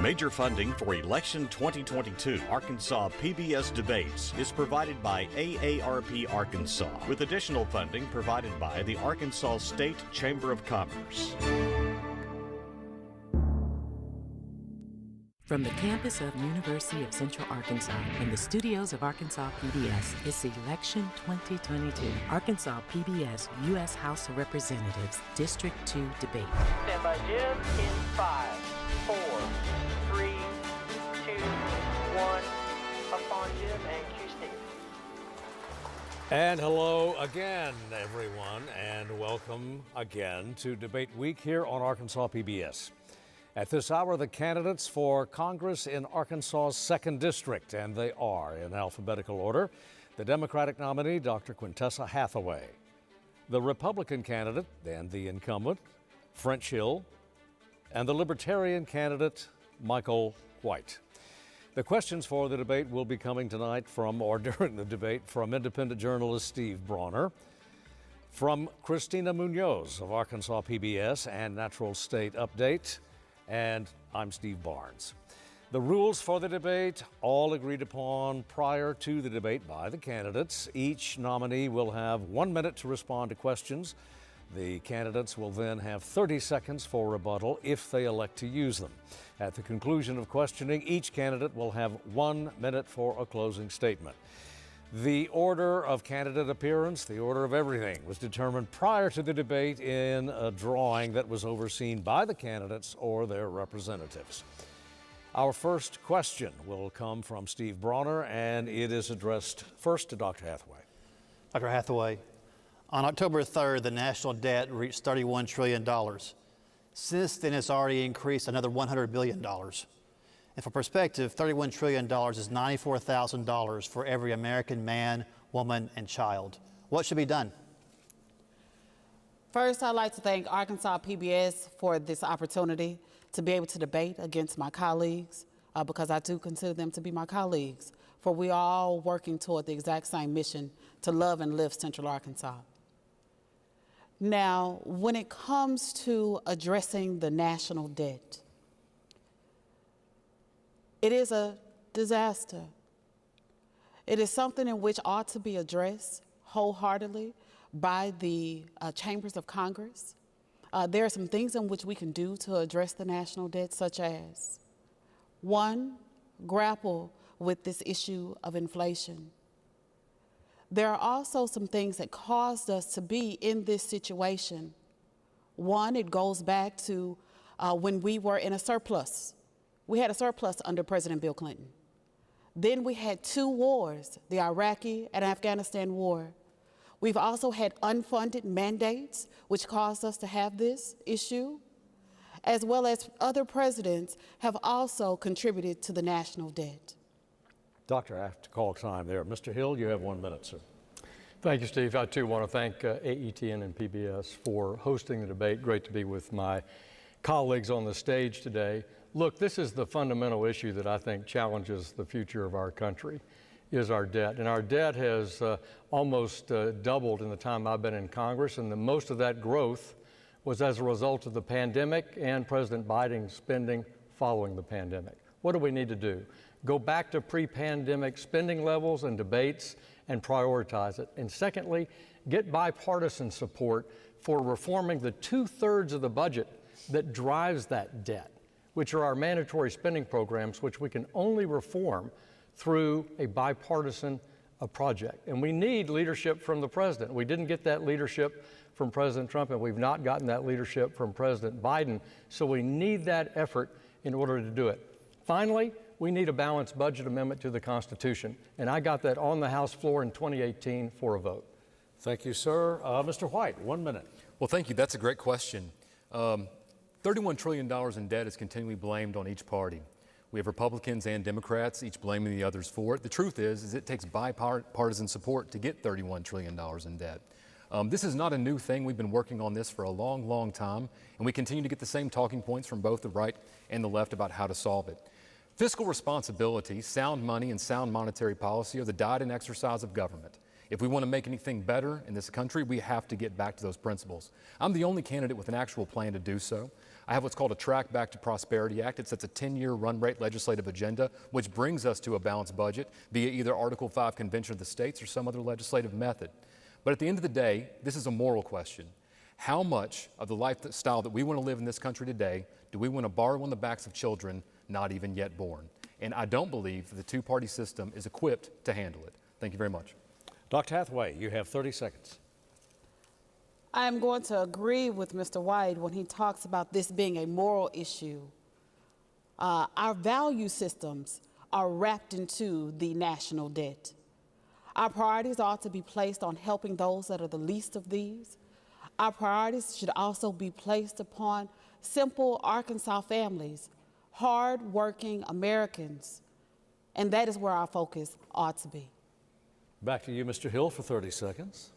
Major funding for Election 2022 Arkansas PBS Debates is provided by AARP Arkansas, with additional funding provided by the Arkansas State Chamber of Commerce. From the campus of University of Central Arkansas and the studios of Arkansas PBS, it's Election 2022 Arkansas PBS U.S. House of Representatives District 2 debate. Stand by, Jim, in 5, 4, 3, 2, 1. Up on Jim and cue Steve. And hello again, everyone, and welcome again to Debate Week here on Arkansas PBS. At this hour, the candidates for Congress in Arkansas's 2nd District, and they are, in alphabetical order, the Democratic nominee, Dr. Quintessa Hathaway, the Republican candidate and the incumbent, French Hill, and the Libertarian candidate, Michael White. The questions for the debate will be coming tonight from, or during the debate, from independent journalist Steve Bronner, from Christina Munoz of Arkansas PBS and Natural State Update, and I'm Steve Barnes. The rules for the debate, all agreed upon prior to the debate by the candidates. Each nominee will have 1 minute to respond to questions. The candidates will then have 30 seconds for rebuttal if they elect to use them. At the conclusion of questioning, each candidate will have 1 minute for a closing statement. The order of candidate appearance, the order of everything, was determined prior to the debate in a drawing that was overseen by the candidates or their representatives. Our first question will come from Steve Bronner, and it is addressed first to Dr. Hathaway. Dr. Hathaway, on October 3rd, the national debt reached $31 trillion. Since then, it's already increased another $100 billion. And for perspective, $31 trillion is $94,000 for every American man, woman, and child. What should be done? First, I'd like to thank Arkansas PBS for this opportunity to be able to debate against my colleagues, because I do consider them to be my colleagues, for we are all working toward the exact same mission to love and live Central Arkansas. Now, when it comes to addressing the national debt, it is a disaster. It is something in which ought to be addressed wholeheartedly by the chambers of Congress. There are some things in which we can do to address the national debt, such as, 1, grapple with this issue of inflation. There are also some things that caused us to be in this situation. 1, it goes back to when we were in a surplus. We had a surplus under President Bill Clinton. Then we had 2 wars, the Iraqi and Afghanistan war. We've also had unfunded mandates, which caused us to have this issue, as well as other presidents have also contributed to the national debt. Doctor, I have to call time there. Mr. Hill, you have 1 minute, sir. Thank you, Steve. I too want to thank AETN and PBS for hosting the debate. Great to be with my colleagues on the stage today. Look, this is the fundamental issue that I think challenges the future of our country, is our debt. And our debt has almost doubled in the time I've been in Congress, and most of that growth was as a result of the pandemic and President Biden's spending following the pandemic. What do we need to do? Go back to pre-pandemic spending levels and debates and prioritize it. And secondly, get bipartisan support for reforming the 2/3 of the budget that drives that debt, which are our mandatory spending programs, which we can only reform through a bipartisan project. And we need leadership from the president. We didn't get that leadership from President Trump, and we've not gotten that leadership from President Biden. So we need that effort in order to do it. Finally, we need a balanced budget amendment to the Constitution. And I got that on the House floor in 2018 for a vote. Thank you, sir. Mr. White, 1 minute. Well, thank you. That's a great question. $31 trillion in debt is continually blamed on each party. We have Republicans and Democrats, each blaming the others for it. The truth is it takes bipartisan support to get $31 trillion in debt. This is not a new thing. We've been working on this for a long, long time, and we continue to get the same talking points from both the right and the left about how to solve it. Fiscal responsibility, sound money, and sound monetary policy are the diet and exercise of government. If we want to make anything better in this country, we have to get back to those principles. I'm the only candidate with an actual plan to do so. I have what's called a Track Back to Prosperity Act. It sets a 10-year run rate legislative agenda, which brings us to a balanced budget via either Article 5 Convention of the States or some other legislative method. But at the end of the day, this is a moral question. How much of the lifestyle that we want to live in this country today do we want to borrow on the backs of children not even yet born? And I don't believe that the two-party system is equipped to handle it. Thank you very much. Dr. Hathaway, you have 30 seconds. I am going to agree with Mr. White when he talks about this being a moral issue. Our value systems are wrapped into the national debt. Our priorities ought to be placed on helping those that are the least of these. Our priorities should also be placed upon simple Arkansas families, hard-working Americans, and that is where our focus ought to be. Back to you, Mr. Hill, for 30 seconds.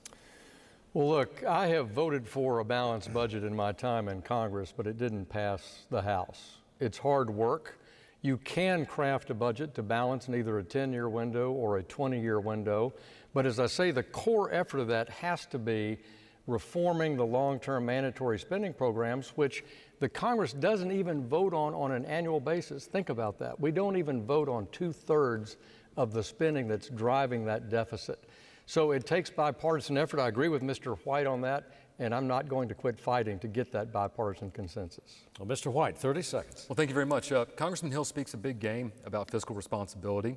Well, look, I have voted for a balanced budget in my time in Congress, but it didn't pass the House. It's hard work. You can craft a budget to balance in either a 10-year window or a 20-year window, but as I say, the core effort of that has to be reforming the long-term mandatory spending programs, which the Congress doesn't even vote on an annual basis. Think about that. We don't even vote on 2/3 of the spending that's driving that deficit. So it takes bipartisan effort. I agree with Mr. White on that, and I'm not going to quit fighting to get that bipartisan consensus. Well, Mr. White, 30 seconds. Well, thank you very much. Congressman Hill speaks a big game about fiscal responsibility.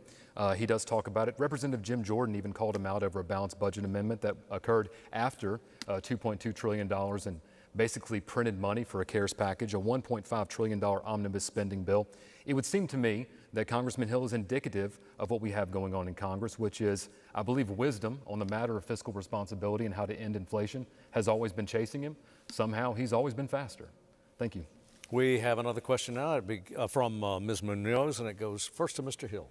He does talk about it. Representative Jim Jordan even called him out over a balanced budget amendment that occurred after $2.2 trillion in basically printed money for a CARES package, a $1.5 trillion omnibus spending bill. It would seem to me that Congressman Hill is indicative of what we have going on in Congress, which is, I believe, wisdom on the matter of fiscal responsibility and how to end inflation has always been chasing him. Somehow, he's always been faster. Thank you. We have another question now. It'd be from Ms. Munoz, and it goes first to Mr. Hill.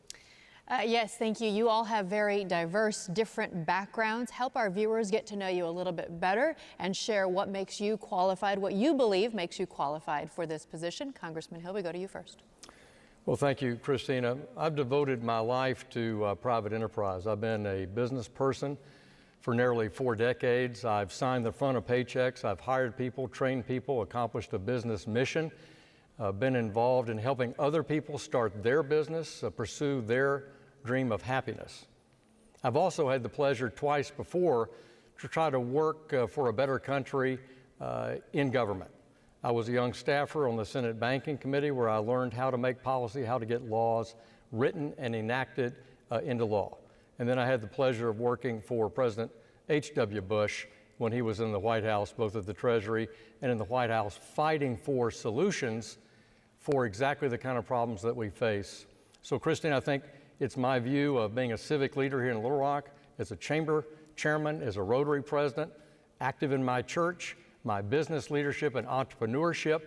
Yes, thank you. You all have very diverse, different backgrounds. Help our viewers get to know you a little bit better and share what makes you qualified, what you believe makes you qualified for this position. Congressman Hill, we go to you first. Well, thank you, Christina. I've devoted my life to private enterprise. I've been a business person for nearly 4 decades. I've signed the front of paychecks. I've hired people, trained people, accomplished a business mission, been involved in helping other people start their business, pursue their dream of happiness. I've also had the pleasure twice before to try to work for a better country in government. I was a young staffer on the Senate Banking Committee where I learned how to make policy, how to get laws written and enacted into law. And then I had the pleasure of working for President H.W. Bush when he was in the White House, both at the Treasury and in the White House, fighting for solutions for exactly the kind of problems that we face. So, Christine, I think it's my view of being a civic leader here in Little Rock, as a chamber chairman, as a Rotary president, active in my church, my business leadership and entrepreneurship,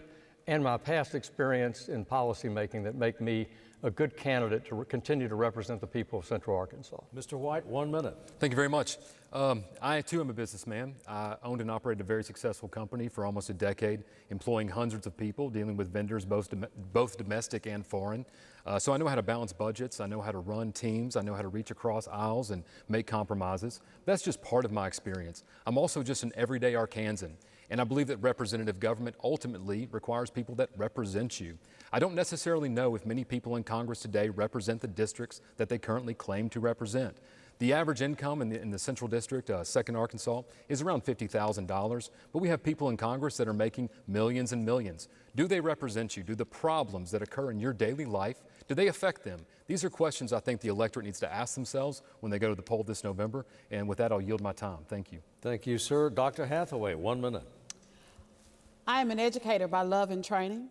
and my past experience in policymaking that make me a good candidate to continue to represent the people of Central Arkansas. Mr. White, 1 minute. Thank you very much. I, too, am a businessman. I owned and operated a very successful company for almost a decade, employing hundreds of people, dealing with vendors, both domestic and foreign. So I know how to balance budgets. I know how to run teams. I know how to reach across aisles and make compromises. That's just part of my experience. I'm also just an everyday Arkansan. And I believe that representative government ultimately requires people that represent you. I don't necessarily know if many people in Congress today represent the districts that they currently claim to represent. The average income in the Central District, 2nd Arkansas, is around $50,000, but we have people in Congress that are making millions and millions. Do they represent you? Do the problems that occur in your daily life, do they affect them? These are questions I think the electorate needs to ask themselves when they go to the poll this November. And with that, I'll yield my time. Thank you. Thank you, sir. Dr. Hathaway, 1 minute. I am an educator by love and training.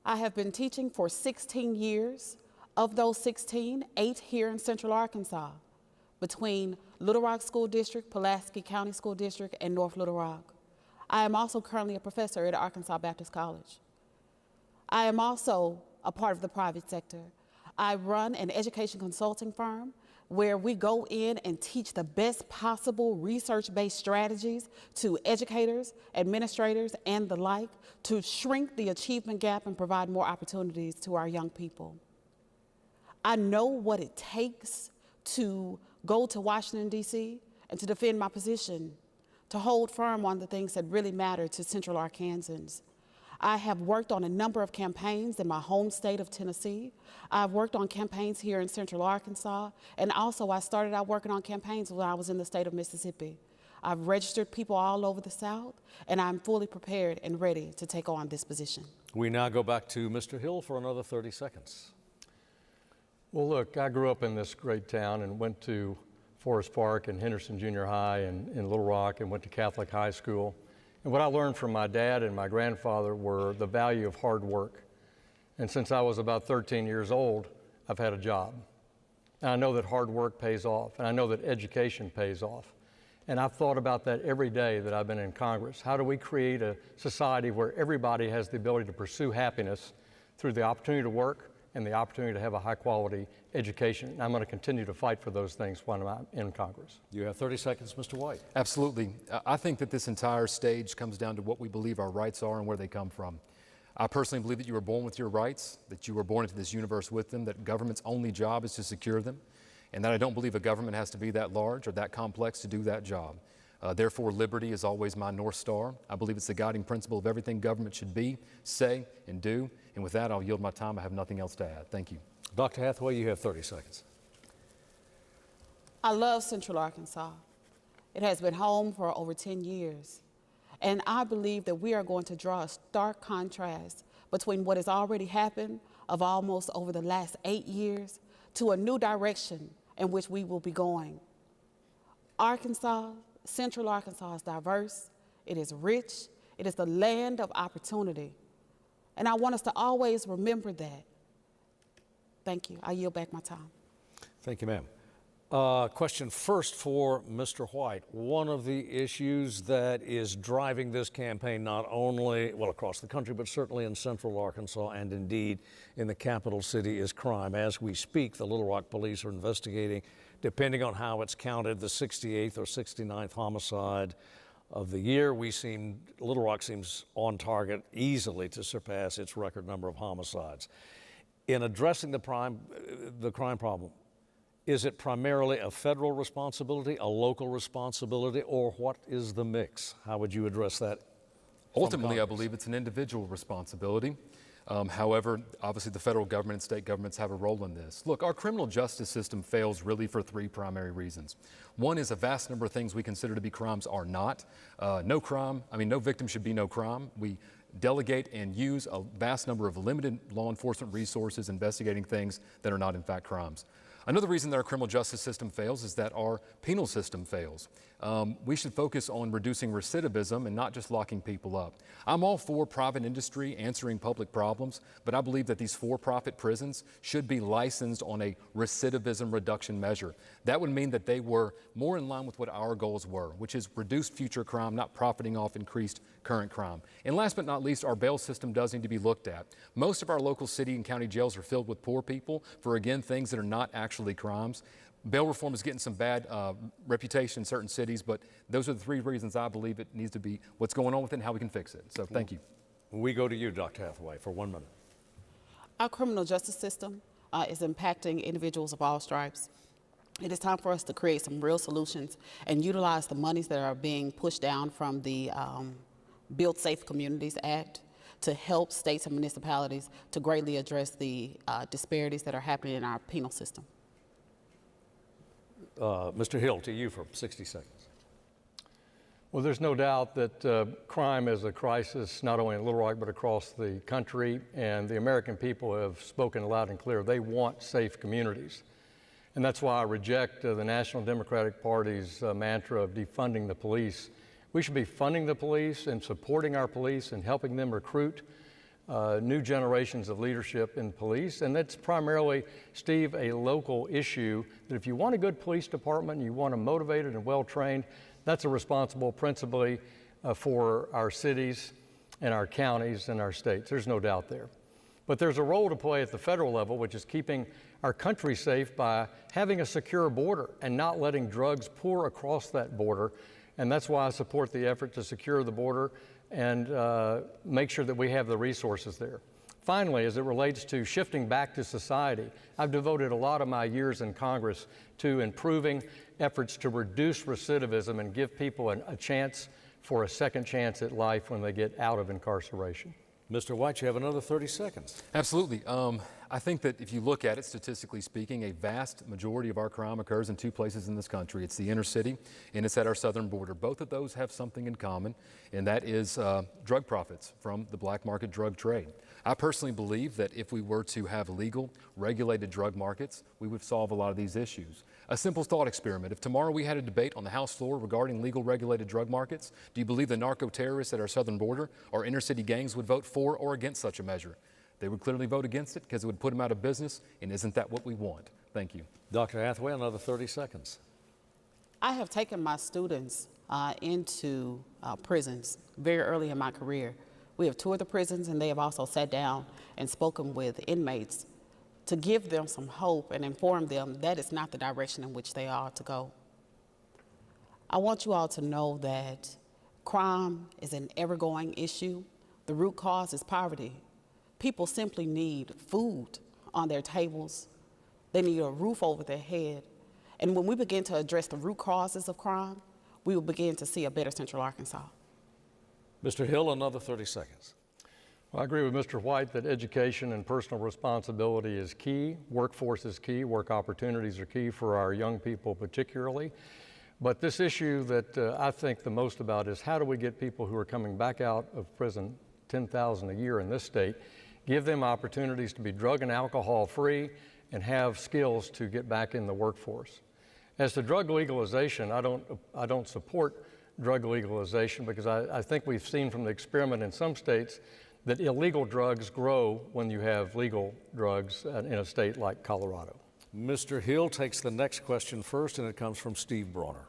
I have been teaching for 16 years. Of those 16, 8 here in Central Arkansas, between Little Rock School District, Pulaski County School District, and North Little Rock. I am also currently a professor at Arkansas Baptist College. I am also a part of the private sector. I run an education consulting firm where we go in and teach the best possible research-based strategies to educators, administrators, and the like to shrink the achievement gap and provide more opportunities to our young people. I know what it takes to go to Washington, D.C. and to defend my position, to hold firm on the things that really matter to Central Arkansans. I have worked on a number of campaigns in my home state of Tennessee. I've worked on campaigns here in Central Arkansas, and also I started out working on campaigns when I was in the state of Mississippi. I've registered people all over the South, and I'm fully prepared and ready to take on this position. We now go back to Mr. Hill for another 30 seconds. Well, look, I grew up in this great town and went to Forest Park and Henderson Junior High and in Little Rock and went to Catholic High School. And what I learned from my dad and my grandfather were the value of hard work. And since I was about 13 years old, I've had a job. And I know that hard work pays off, and I know that education pays off. And I've thought about that every day that I've been in Congress. How do we create a society where everybody has the ability to pursue happiness through the opportunity to work and the opportunity to have a high-quality education? And I'm going to continue to fight for those things when I'm in Congress. You have 30 seconds, Mr. White. Absolutely. I think that this entire stage comes down to what we believe our rights are and where they come from. I personally believe that you were born with your rights, that you were born into this universe with them, that government's only job is to secure them, and that I don't believe a government has to be that large or that complex to do that job. Therefore, liberty is always my North Star. I believe it's the guiding principle of everything government should be, say, and do. And with that, I'll yield my time. I have nothing else to add. Thank you. Dr. Hathaway, you have 30 seconds. I love Central Arkansas. It has been home for over 10 years. And I believe that we are going to draw a stark contrast between what has already happened of almost over the last 8 years to a new direction in which we will be going. Arkansas, Central Arkansas is diverse, it is rich, it is the land of opportunity. And I want us to always remember that. Thank you. I yield back my time. Thank you, ma'am. Question first for Mr. White. One of the issues that is driving this campaign not only, well, across the country, but certainly in Central Arkansas and indeed in the capital city is crime. As we speak, the Little Rock police are investigating, depending on how it's counted, the 68th or 69th homicide of the year. Little Rock seems on target easily to surpass its record number of homicides. In addressing the crime problem, is it primarily a federal responsibility, a local responsibility, or what is the mix? How would you address that? Ultimately, I believe it's an individual responsibility. However, obviously the federal government and state governments have a role in this. Look, our criminal justice system fails really for three primary reasons. One is a vast number of things we consider to be crimes are not. No victim should be no crime. We delegate and use a vast number of limited law enforcement resources investigating things that are not in fact crimes. Another reason that our criminal justice system fails is that our penal system fails. We should focus on reducing recidivism and not just locking people up. I'm all for private industry answering public problems, but I believe that these for-profit prisons should be licensed on a recidivism reduction measure. That would mean that they were more in line with what our goals were, which is reduced future crime, not profiting off increased current crime. And last but not least, our bail system does need to be looked at. Most of our local city and county jails are filled with poor people for, again, things that are not actually crimes. Bail reform is getting some bad reputation in certain cities, but those are the three reasons I believe it needs to be what's going on with it and how we can fix it. So thank you. We go to you, Dr. Hathaway, for 1 minute. Our criminal justice system is impacting individuals of all stripes. It is time for us to create some real solutions and utilize the monies that are being pushed down from the Build Safe Communities Act to help states and municipalities to greatly address the disparities that are happening in our penal system. Mr. Hill, to you for 60 seconds. Well, there's no doubt that crime is a crisis not only in Little Rock but across the country, and the American people have spoken loud and clear. They want safe communities. And that's why I reject the National Democratic Party's mantra of defunding the police. We should be funding the police and supporting our police and helping them recruit new generations of leadership in police. And that's primarily, Steve, a local issue that if you want a good police department, you want them motivated and well-trained, that's a responsible principally for our cities and our counties and our states. There's no doubt there. But there's a role to play at the federal level, which is keeping our country safe by having a secure border and not letting drugs pour across that border. And that's why I support the effort to secure the border and make sure that we have the resources there. Finally, as it relates to shifting back to society, I've devoted a lot of my years in Congress to improving efforts to reduce recidivism and give people a chance for a second chance at life when they get out of incarceration. Mr. White, you have another 30 seconds. Absolutely. I think that if you look at it, statistically speaking, a vast majority of our crime occurs in two places in this country. It's the inner city and it's at our southern border. Both of those have something in common, and that is drug profits from the black market drug trade. I personally believe that if we were to have legal, regulated drug markets, we would solve a lot of these issues. A simple thought experiment. If tomorrow we had a debate on the House floor regarding legal, regulated drug markets, do you believe the narco-terrorists at our southern border or inner city gangs would vote for or against such a measure? They would clearly vote against it because it would put them out of business, and isn't that what we want? Thank you. Dr. Hathaway, another 30 seconds. I have taken my students into prisons very early in my career. We have toured the prisons, and they have also sat down and spoken with inmates to give them some hope and inform them that is not the direction in which they are to go. I want you all to know that crime is an ever-going issue. The root cause is poverty. People simply need food on their tables. They need a roof over their head. And when we begin to address the root causes of crime, we will begin to see a better Central Arkansas. Mr. Hill, another 30 seconds. Well, I agree with Mr. White that education and personal responsibility is key. Workforce is key. Work opportunities are key for our young people particularly. But this issue that I think the most about is how do we get people who are coming back out of prison, 10,000 a year in this state, give them opportunities to be drug and alcohol free and have skills to get back in the workforce. As to drug legalization, I don't support drug legalization because I think we've seen from the experiment in some states that illegal drugs grow when you have legal drugs in a state like Colorado. Mr. Hill takes the next question first, and it comes from Steve Brawner.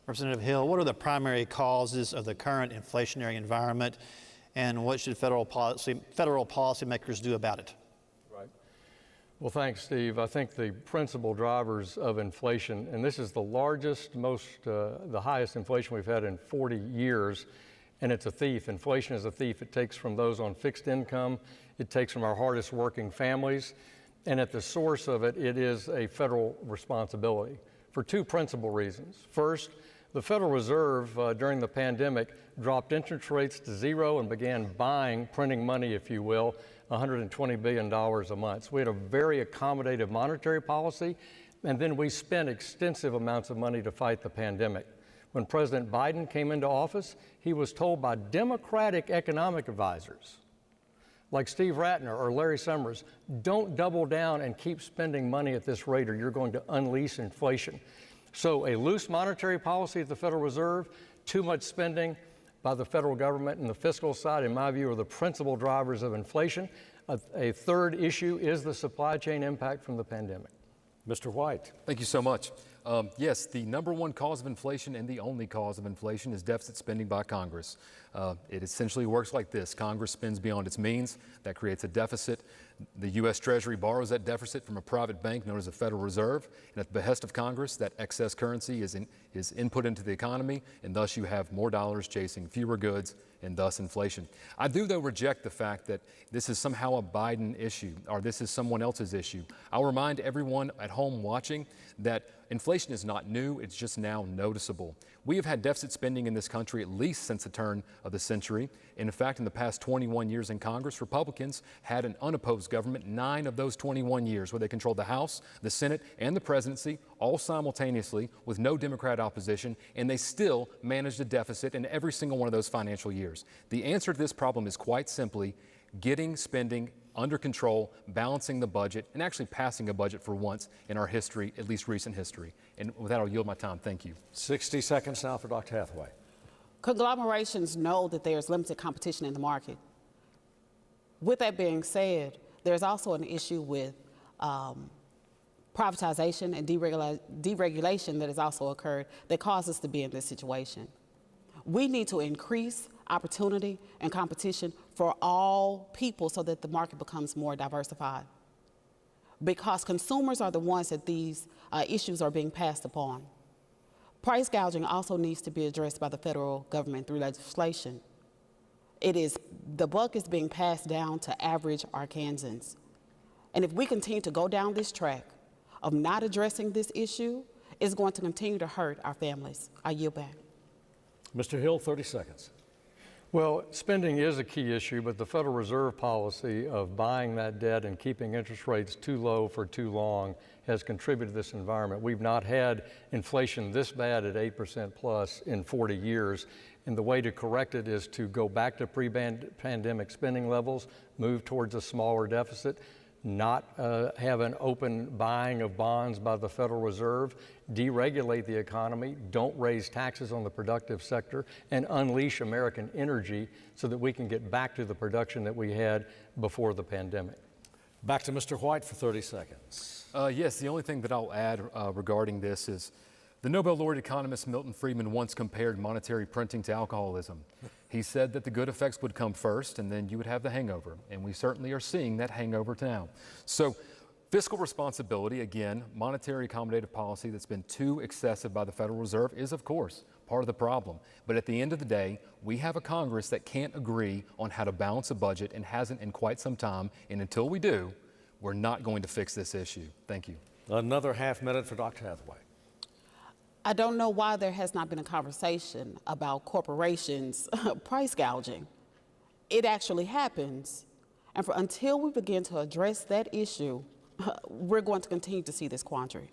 Representative Hill, what are the primary causes of the current inflationary environment, and what should federal policymakers do about it? Right. Well, thanks, Steve. I think the principal drivers of inflation, and this is the largest, the highest inflation we've had in 40 years, and it's a thief. Inflation is a thief. It takes from those on fixed income. It takes from our hardest working families. And at the source of it, it is a federal responsibility for two principal reasons. First, the Federal Reserve during the pandemic dropped interest rates to zero and began printing money, if you will, $120 billion a month. So we had a very accommodative monetary policy, and then we spent extensive amounts of money to fight the pandemic. When President Biden came into office, he was told by Democratic economic advisors like Steve Ratner or Larry Summers, don't double down and keep spending money at this rate or you're going to unleash inflation. So a loose monetary policy at the Federal Reserve, too much spending by the federal government and the fiscal side, in my view, are the principal drivers of inflation. A third issue is the supply chain impact from the pandemic. Mr. White. Thank you so much. Yes, the number one cause of inflation and the only cause of inflation is deficit spending by Congress. It essentially works like this. Congress spends beyond its means. That creates a deficit. The U.S. Treasury borrows that deficit from a private bank known as the Federal Reserve. And at the behest of Congress, that excess currency is input into the economy, and thus you have more dollars chasing fewer goods, and thus inflation. I do, though, reject the fact that this is somehow a Biden issue or this is someone else's issue. I'll remind everyone at home watching that inflation is not new, it's just now noticeable. We have had deficit spending in this country at least since the turn of the century. In fact, in the past 21 years in Congress, Republicans had an unopposed government 9 of those 21 years, where they controlled the House, the Senate, and the presidency, all simultaneously with no Democrat opposition, and they still managed a deficit in every single one of those financial years. The answer to this problem is quite simply getting spending under control, balancing the budget, and actually passing a budget for once in our history, at least recent history. And with that, I'll yield my time. Thank you. 60 seconds now for Dr. Hathaway. Conglomerations know that there's limited competition in the market. With that being said, there's also an issue with privatization and deregulation that has also occurred that caused us to be in this situation. We need to increase opportunity and competition for all people so that the market becomes more diversified. Because consumers are the ones that these issues are being passed upon. Price gouging also needs to be addressed by the federal government through legislation. The buck is being passed down to average Arkansans. And if we continue to go down this track of not addressing this issue, it's going to continue to hurt our families. I yield back. Mr. Hill, 30 seconds. Well, spending is a key issue, but the Federal Reserve policy of buying that debt and keeping interest rates too low for too long has contributed to this environment. We've not had inflation this bad at 8% plus in 40 years. And the way to correct it is to go back to pre-pandemic spending levels, move towards a smaller deficit, not have an open buying of bonds by the Federal Reserve, deregulate the economy, don't raise taxes on the productive sector, and unleash American energy so that we can get back to the production that we had before the pandemic. Back to Mr. White for 30 seconds. Yes, the only thing that I'll add regarding this is the Nobel laureate economist Milton Friedman once compared monetary printing to alcoholism. He said that the good effects would come first and then you would have the hangover. And we certainly are seeing that hangover now. So fiscal responsibility, again, monetary accommodative policy that's been too excessive by the Federal Reserve is, of course, part of the problem. But at the end of the day, we have a Congress that can't agree on how to balance a budget and hasn't in quite some time. And until we do, we're not going to fix this issue. Thank you. Another half minute for Dr. Hathaway. I don't know why there has not been a conversation about corporations price gouging. It actually happens. And until we begin to address that issue, we're going to continue to see this quandary.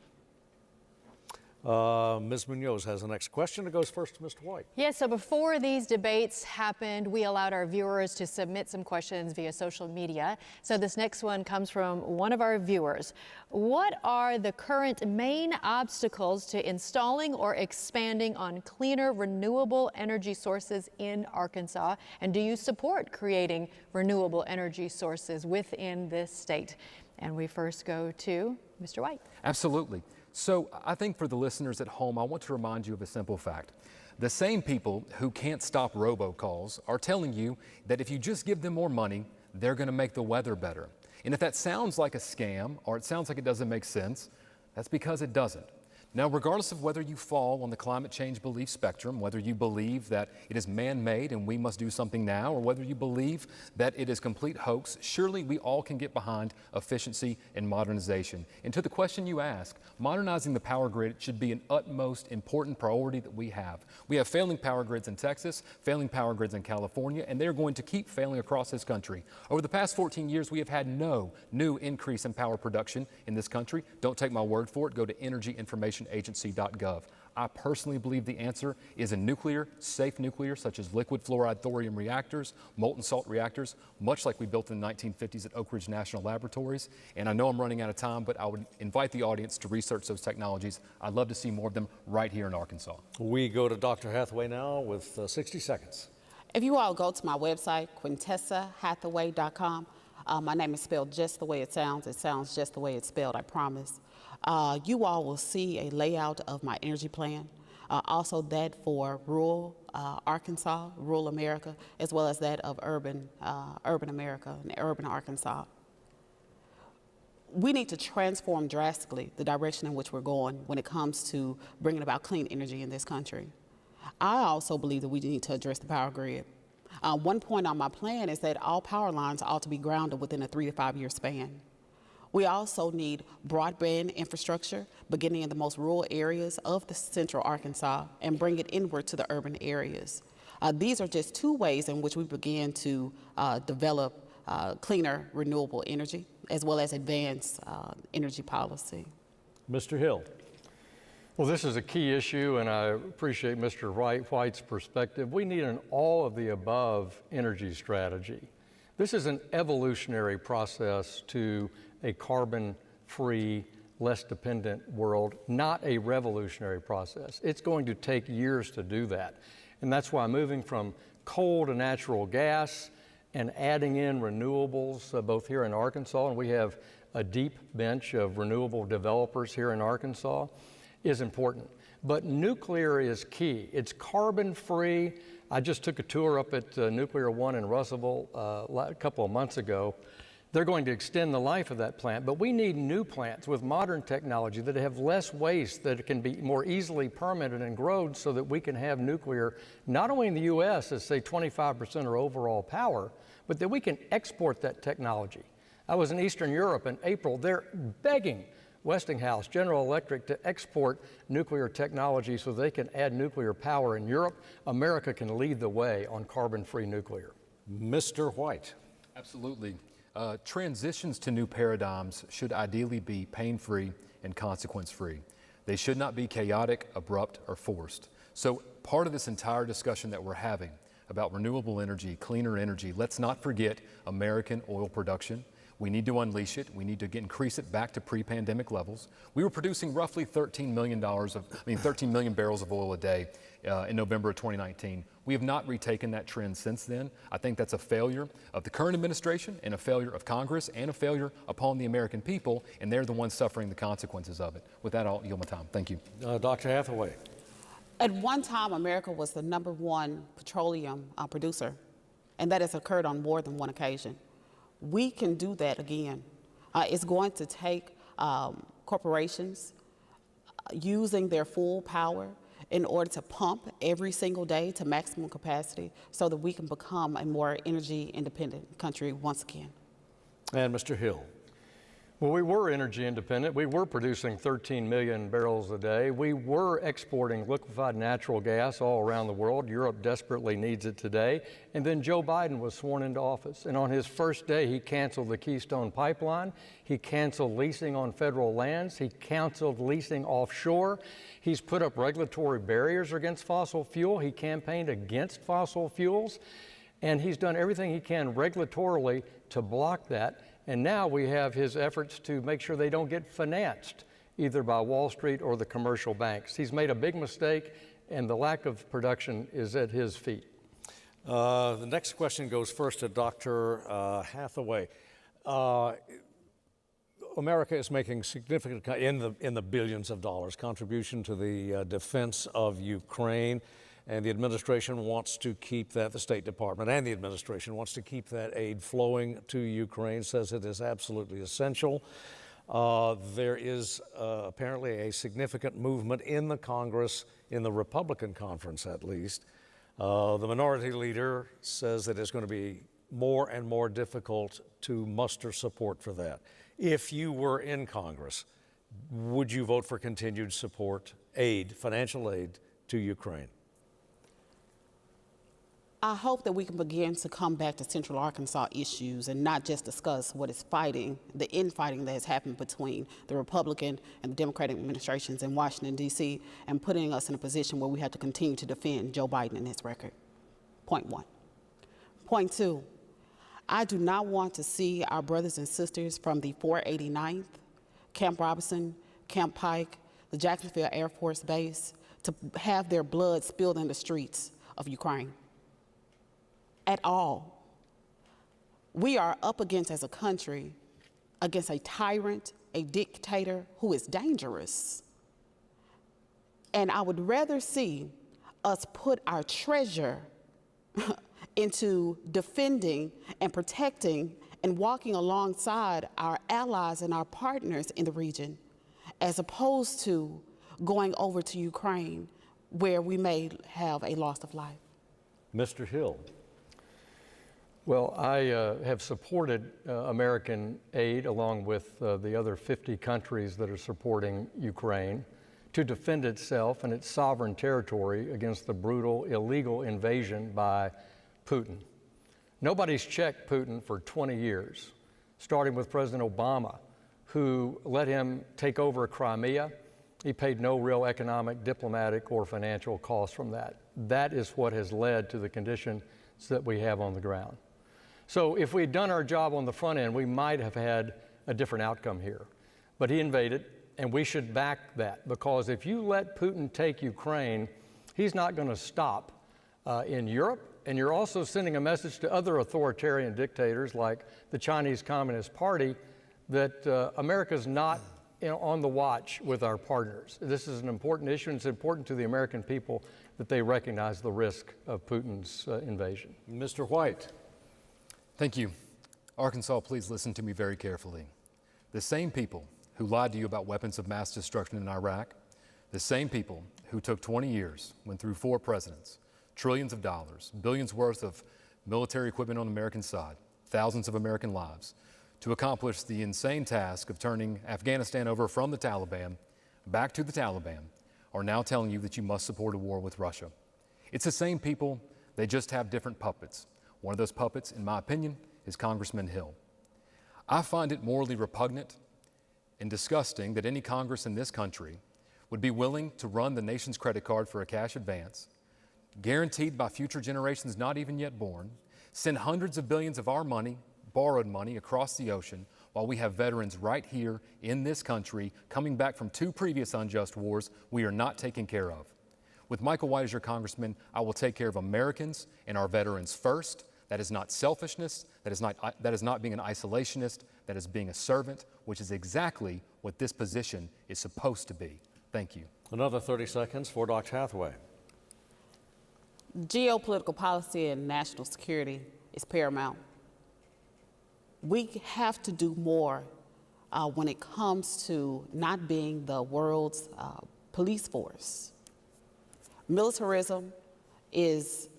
Ms. Munoz has the next question. It goes first to Mr. White. Yes, so before these debates happened, we allowed our viewers to submit some questions via social media. So this next one comes from one of our viewers. What are the current main obstacles to installing or expanding on cleaner renewable energy sources in Arkansas? And do you support creating renewable energy sources within this state? And we first go to Mr. White. Absolutely. So I think for the listeners at home, I want to remind you of a simple fact. The same people who can't stop robocalls are telling you that if you just give them more money, they're going to make the weather better. And if that sounds like a scam or it sounds like it doesn't make sense, that's because it doesn't. Now, regardless of whether you fall on the climate change belief spectrum, whether you believe that it is man-made and we must do something now, or whether you believe that it is complete hoax, surely we all can get behind efficiency and modernization. And to the question you ask, modernizing the power grid should be an utmost important priority that we have. We have failing power grids in Texas, failing power grids in California, and they're going to keep failing across this country. Over the past 14 years, we have had no new increase in power production in this country. Don't take my word for it. Go to energyinformationagency.gov. I personally believe the answer is in nuclear, safe nuclear, such as liquid fluoride thorium reactors, molten salt reactors, much like we built in the 1950s at Oak Ridge National Laboratories. And I know I'm running out of time, but I would invite the audience to research those technologies. I'd love to see more of them right here in Arkansas. We go to Dr. Hathaway now with 60 seconds. If you all go to my website, QuintessaHathaway.com, my name is spelled just the way it sounds. It sounds just the way it's spelled, I promise. You all will see a layout of my energy plan, also that for rural Arkansas, rural America, as well as that of urban America and urban Arkansas. We need to transform drastically the direction in which we're going when it comes to bringing about clean energy in this country. I also believe that we need to address the power grid. One point on my plan is that all power lines ought to be grounded within a 3 to 5 year span. We also need broadband infrastructure beginning in the most rural areas of the central Arkansas and bring it inward to the urban areas. These are just 2 ways in which we begin to develop cleaner renewable energy as well as advance energy policy. Mr. Hill. Well, this is a key issue, and I appreciate Mr. White's perspective. We need an all-of-the-above energy strategy. This is an evolutionary process to a carbon-free, less dependent world, not a revolutionary process. It's going to take years to do that. And that's why moving from coal to natural gas and adding in renewables, both here in Arkansas, and we have a deep bench of renewable developers here in Arkansas, is important. But nuclear is key. It's carbon-free. I just took a tour up at Nuclear One in Russellville a couple of months ago. They're going to extend the life of that plant, but we need new plants with modern technology that have less waste, that can be more easily permitted and grown so that we can have nuclear, not only in the U.S. as say 25% of overall power, but that we can export that technology. I was in Eastern Europe in April. They're begging Westinghouse, General Electric to export nuclear technology so they can add nuclear power in Europe. America can lead the way on carbon-free nuclear. Mr. White. Absolutely. Transitions to new paradigms should ideally be pain-free and consequence-free. They should not be chaotic, abrupt, or forced. So part of this entire discussion that we're having about renewable energy, cleaner energy, let's not forget American oil production. We need to unleash it. We need to increase it back to pre-pandemic levels. We were producing roughly 13 million barrels of oil a day in November of 2019. We have not retaken that trend since then. I think that's a failure of the current administration and a failure of Congress and a failure upon the American people, and they're the ones suffering the consequences of it. With that, I'll yield my time. Thank you. Dr. Hathaway. At one time, America was the #1 petroleum producer, and that has occurred on more than one occasion. We can do that again. It's going to take corporations using their full power in order to pump every single day to maximum capacity so that we can become a more energy independent country once again. And Mr. Hill. Well, we were energy independent. We were producing 13 million barrels a day. We were exporting liquefied natural gas all around the world. Europe desperately needs it today. And then Joe Biden was sworn into office. And on his first day, he canceled the Keystone Pipeline. He canceled leasing on federal lands. He canceled leasing offshore. He's put up regulatory barriers against fossil fuel. He campaigned against fossil fuels. And he's done everything he can regulatorily to block that. And now we have his efforts to make sure they don't get financed either by Wall Street or the commercial banks. He's made a big mistake, and the lack of production is at his feet. The next question goes first to Dr. Hathaway. America is making significant, in the billions of dollars, contribution to the defense of Ukraine. And the administration wants to keep that, the State Department and the administration wants to keep that aid flowing to Ukraine, says it is absolutely essential. There is apparently a significant movement in the Congress, in the Republican conference at least. The minority leader says that it's going to be more and more difficult to muster support for that. If you were in Congress, would you vote for continued support, aid, financial aid to Ukraine? I hope that we can begin to come back to Central Arkansas issues and not just discuss what is fighting, the infighting that has happened between the Republican and the Democratic administrations in Washington, D.C., and putting us in a position where we have to continue to defend Joe Biden and his record. Point one. Point two, I do not want to see our brothers and sisters from the 489th, Camp Robinson, Camp Pike, the Jacksonville Air Force Base, to have their blood spilled in the streets of Ukraine. At all. We are up against, as a country, against a tyrant, a dictator who is dangerous. And I would rather see us put our treasure into defending and protecting and walking alongside our allies and our partners in the region, as opposed to going over to Ukraine, where we may have a loss of life. Mr. Hill. Well, I have supported American aid along with the other 50 countries that are supporting Ukraine to defend itself and its sovereign territory against the brutal, illegal invasion by Putin. Nobody's checked Putin for 20 years, starting with President Obama, who let him take over Crimea. He paid no real economic, diplomatic, or financial cost from that. That is what has led to the conditions that we have on the ground. So if we had done our job on the front end, we might have had a different outcome here. But he invaded, and we should back that, because if you let Putin take Ukraine, he's not going to stop in Europe. And you're also sending a message to other authoritarian dictators like the Chinese Communist Party that America's not on the watch with our partners. This is an important issue, and it's important to the American people that they recognize the risk of Putin's invasion. Mr. White. Thank you. Arkansas, please listen to me very carefully. The same people who lied to you about weapons of mass destruction in Iraq, the same people who took 20 years, went through 4 presidents, trillions of dollars, billions worth of military equipment on the American side, thousands of American lives, to accomplish the insane task of turning Afghanistan over from the Taliban back to the Taliban are now telling you that you must support a war with Russia. It's the same people, they just have different puppets. One of those puppets, in my opinion, is Congressman Hill. I find it morally repugnant and disgusting that any Congress in this country would be willing to run the nation's credit card for a cash advance, guaranteed by future generations not even yet born, send hundreds of billions of our money, borrowed money, across the ocean, while we have veterans right here in this country coming back from 2 previous unjust wars we are not taking care of. With Michael White as your congressman, I will take care of Americans and our veterans first. That is not selfishness, that is not being an isolationist, that is being a servant, which is exactly what this position is supposed to be. Thank you. Another 30 seconds for Dr. Hathaway. Geopolitical policy and national security is paramount. We have to do more when it comes to not being the world's police force. Militarism is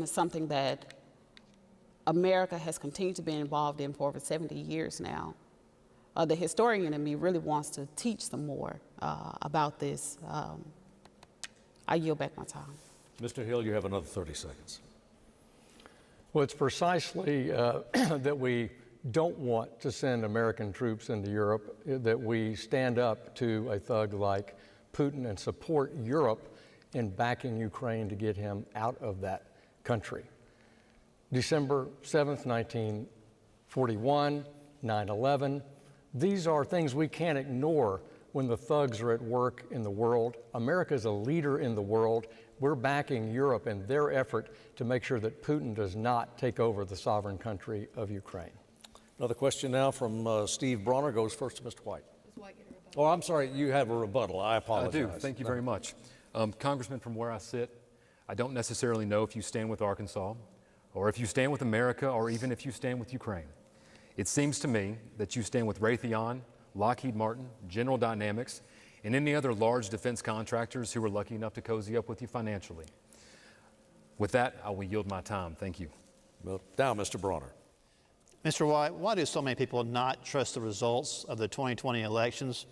something that America has continued to be involved in for over 70 years now. The historian in me really wants to teach some more about this. I yield back my time. Mr. Hill, you have another 30 seconds. Well, it's precisely that we don't want to send American troops into Europe, that we stand up to a thug like Putin and support Europe in backing Ukraine to get him out of that country. December 7th, 1941, 9/11, these are things we can't ignore when the thugs are at work in the world. America is a leader in the world. We're backing Europe in their effort to make sure that Putin does not take over the sovereign country of Ukraine. Another question now from Steve Bronner goes first to Mr. White. Oh, I'm sorry, you have a rebuttal. I apologize. I do. Thank you very much. Congressman, from where I sit, I don't necessarily know if you stand with Arkansas, or if you stand with America, or even if you stand with Ukraine. It seems to me that you stand with Raytheon, Lockheed Martin, General Dynamics, and any other large defense contractors who were lucky enough to cozy up with you financially. With that, I will yield my time. Thank you. Well, now, Mr. Bronner. Mr. White, why do so many people not trust the results of the 2020 elections?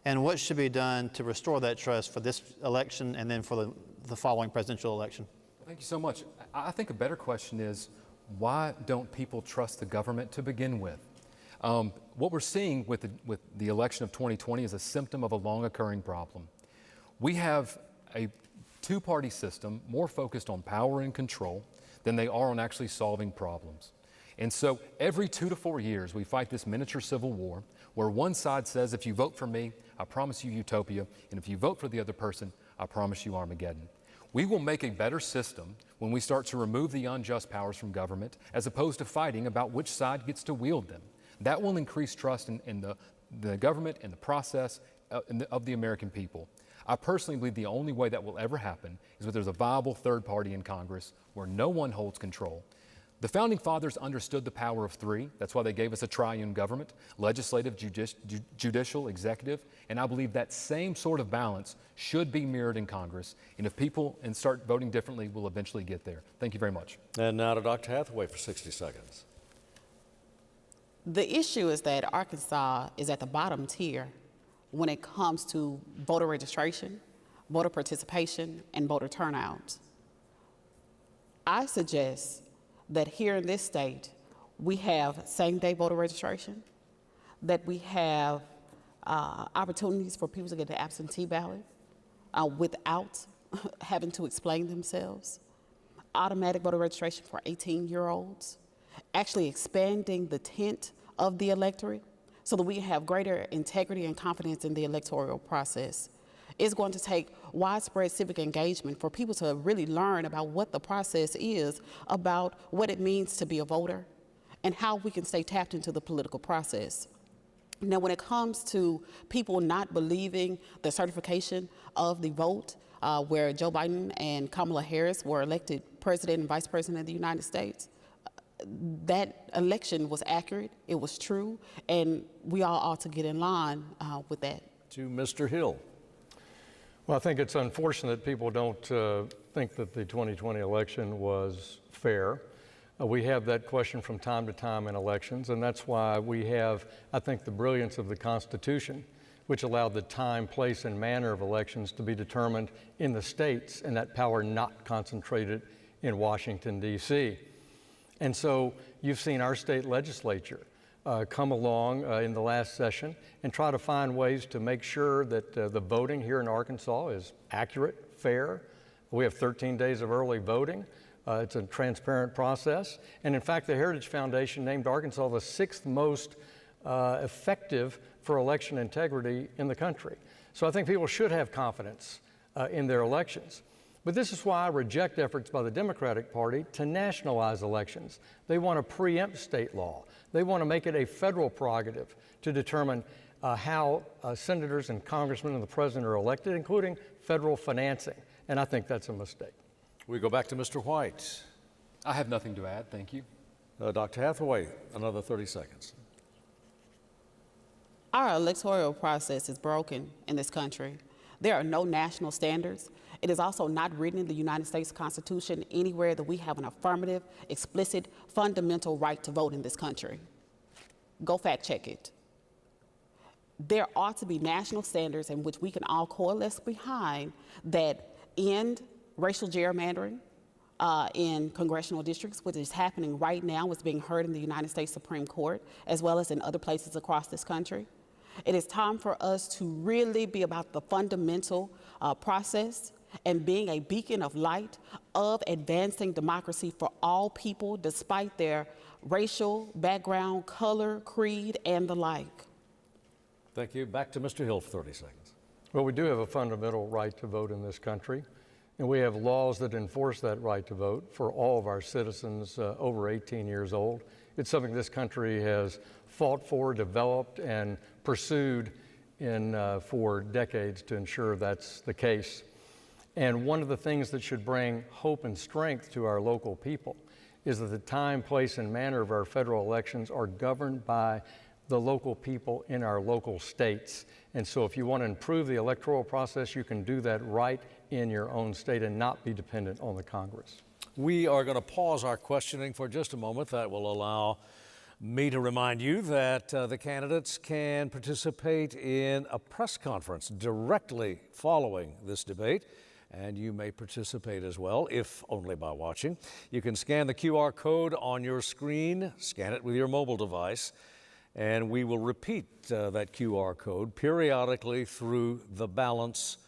And what should be done to restore that trust for this election and then for the following presidential election? Thank you so much. I think a better question is, why don't people trust the government to begin with? What we're seeing with the election of 2020 is a symptom of a long occurring problem. We have a two-party system more focused on power and control than they are on actually solving problems. And so every 2 to 4 years, we fight this miniature civil war where one side says, if you vote for me, I promise you utopia, and if you vote for the other person, I promise you Armageddon. We will make a better system when we start to remove the unjust powers from government, as opposed to fighting about which side gets to wield them. That will increase trust in the government and the process of the American people. I personally believe the only way that will ever happen is if there's a viable third party in Congress where no one holds control. The Founding Fathers understood the power of 3. That's why they gave us a triune government, legislative, judicial, executive, and I believe that same sort of balance should be mirrored in Congress. And if people start voting differently, we'll eventually get there. Thank you very much. And now to Dr. Hathaway for 60 seconds. The issue is that Arkansas is at the bottom tier when it comes to voter registration, voter participation, and voter turnout. I suggest that here in this state, we have same-day voter registration, that we have opportunities for people to get the absentee ballot without having to explain themselves, automatic voter registration for 18-year-olds, actually expanding the tent of the electorate so that we have greater integrity and confidence in the electoral process. It's going to take widespread civic engagement for people to really learn about what the process is, about what it means to be a voter, and how we can stay tapped into the political process. Now, when it comes to people not believing the certification of the vote, where Joe Biden and Kamala Harris were elected president and vice president of the United States, that election was accurate, it was true, and we all ought to get in line with that. To Mr. Hill. Well, I think it's unfortunate people don't think that the 2020 election was fair. We have that question from time to time in elections, and that's why we have, I think, the brilliance of the Constitution, which allowed the time, place, and manner of elections to be determined in the states, and that power not concentrated in Washington, D.C. And so you've seen our state legislature come along in the last session and try to find ways to make sure that the voting here in Arkansas is accurate, fair. We have 13 days of early voting. It's a transparent process. And in fact, the Heritage Foundation named Arkansas the 6th most effective for election integrity in the country. So I think people should have confidence in their elections. But this is why I reject efforts by the Democratic Party to nationalize elections. They want to preempt state law. They want to make it a federal prerogative to determine how senators and congressmen and the president are elected, including federal financing. And I think that's a mistake. We go back to Mr. White. I have nothing to add. Thank you. Dr. Hathaway, another 30 seconds. Our electoral process is broken in this country. There are no national standards. It is also not written in the United States Constitution anywhere that we have an affirmative, explicit, fundamental right to vote in this country. Go fact check it. There ought to be national standards in which we can all coalesce behind that end racial gerrymandering in congressional districts, which is happening right now, is being heard in the United States Supreme Court, as well as in other places across this country. It is time for us to really be about the fundamental process and being a beacon of light of advancing democracy for all people, despite their racial background, color, creed, and the like. Thank you. Back to Mr. Hill for 30 seconds. Well, we do have a fundamental right to vote in this country, and we have laws that enforce that right to vote for all of our citizens over 18 years old. It's something this country has fought for, developed, and pursued for decades to ensure that's the case. And one of the things that should bring hope and strength to our local people is that the time, place, and manner of our federal elections are governed by the local people in our local states. And so if you want to improve the electoral process, you can do that right in your own state and not be dependent on the Congress. We are going to pause our questioning for just a moment. That will allow me to remind you that the candidates can participate in a press conference directly following this debate. And you may participate as well, if only by watching. You can scan the QR code on your screen, scan it with your mobile device, and we will repeat that QR code periodically through the balance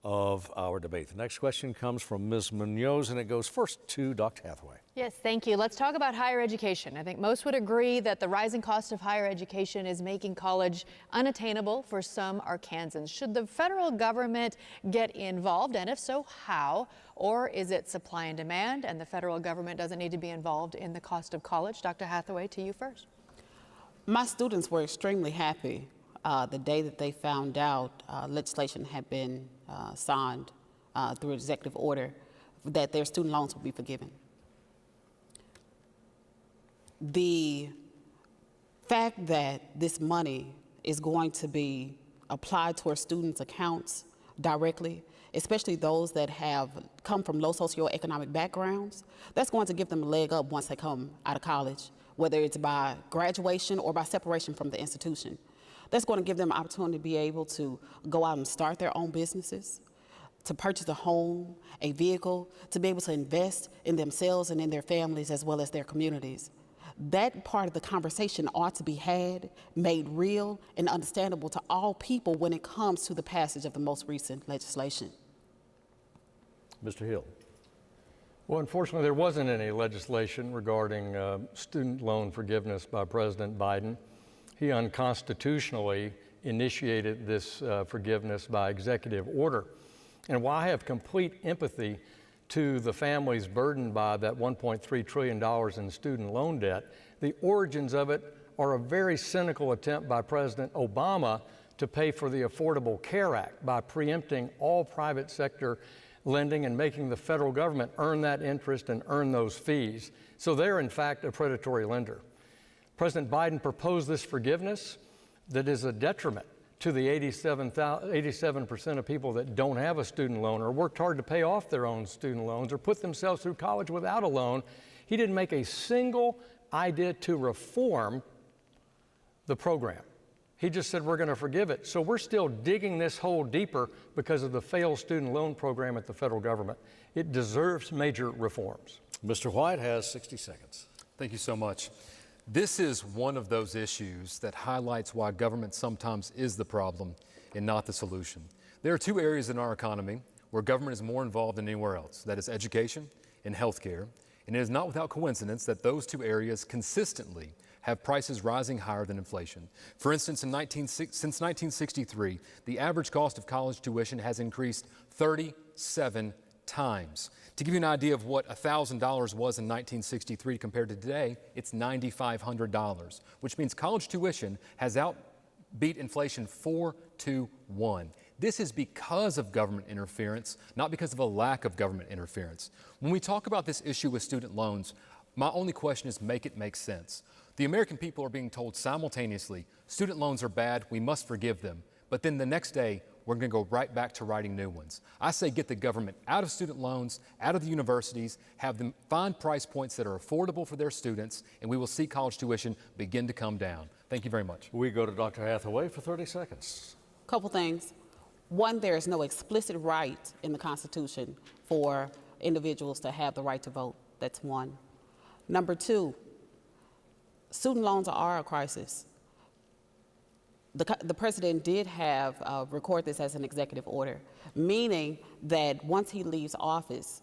of our debate. The next question comes from Ms. Munoz, and it goes first to Dr. Hathaway. Yes, thank you. Let's talk about higher education. I think most would agree that the rising cost of higher education is making college unattainable for some Arkansans. Should the federal government get involved, and if so, how? Or is it supply and demand, and the federal government doesn't need to be involved in the cost of college? Dr. Hathaway, to you first. My students were extremely happy the day that they found out legislation had been signed through executive order that their student loans would be forgiven. The fact that this money is going to be applied to our students' accounts directly, especially those that have come from low socioeconomic backgrounds, that's going to give them a leg up once they come out of college, whether it's by graduation or by separation from the institution. That's going to give them an opportunity to be able to go out and start their own businesses, to purchase a home, a vehicle, to be able to invest in themselves and in their families as well as their communities. That part of the conversation ought to be had, made real, and understandable to all people when it comes to the passage of the most recent legislation. Mr. Hill. Well, unfortunately, there wasn't any legislation regarding student loan forgiveness by President Biden. He unconstitutionally initiated this forgiveness by executive order. And while I have complete empathy to the families burdened by that $1.3 trillion in student loan debt, the origins of it are a very cynical attempt by President Obama to pay for the Affordable Care Act by preempting all private sector lending and making the federal government earn that interest and earn those fees. So they're in fact a predatory lender. President Biden proposed this forgiveness that is a detriment to the 87% of people that don't have a student loan or worked hard to pay off their own student loans or put themselves through college without a loan. He didn't make a single idea to reform the program. He just said, we're going to forgive it. So we're still digging this hole deeper because of the failed student loan program at the federal government. It deserves major reforms. Mr. White has 60 seconds. Thank you so much. This is one of those issues that highlights why government sometimes is the problem and not the solution. There are two areas in our economy where government is more involved than anywhere else. That is education and healthcare. And it is not without coincidence that those two areas consistently have prices rising higher than inflation. For instance, since 1963, the average cost of college tuition has increased 37 times. To give you an idea of what $1,000 was in 1963 compared to today, it's $9,500, which means college tuition has outbeat inflation 4-to-1. This is because of government interference, not because of a lack of government interference. When we talk about this issue with student loans, my only question is make it make sense. The American people are being told simultaneously, student loans are bad, we must forgive them. But then the next day, we're going to go right back to writing new ones. I say get the government out of student loans, out of the universities, have them find price points that are affordable for their students, and we will see college tuition begin to come down. Thank you very much. We go to Dr. Hathaway for 30 seconds. Couple things. One, there is no explicit right in the Constitution for individuals to have the right to vote. That's one. Number two, student loans are a crisis. The president did have record this as an executive order, meaning that once he leaves office,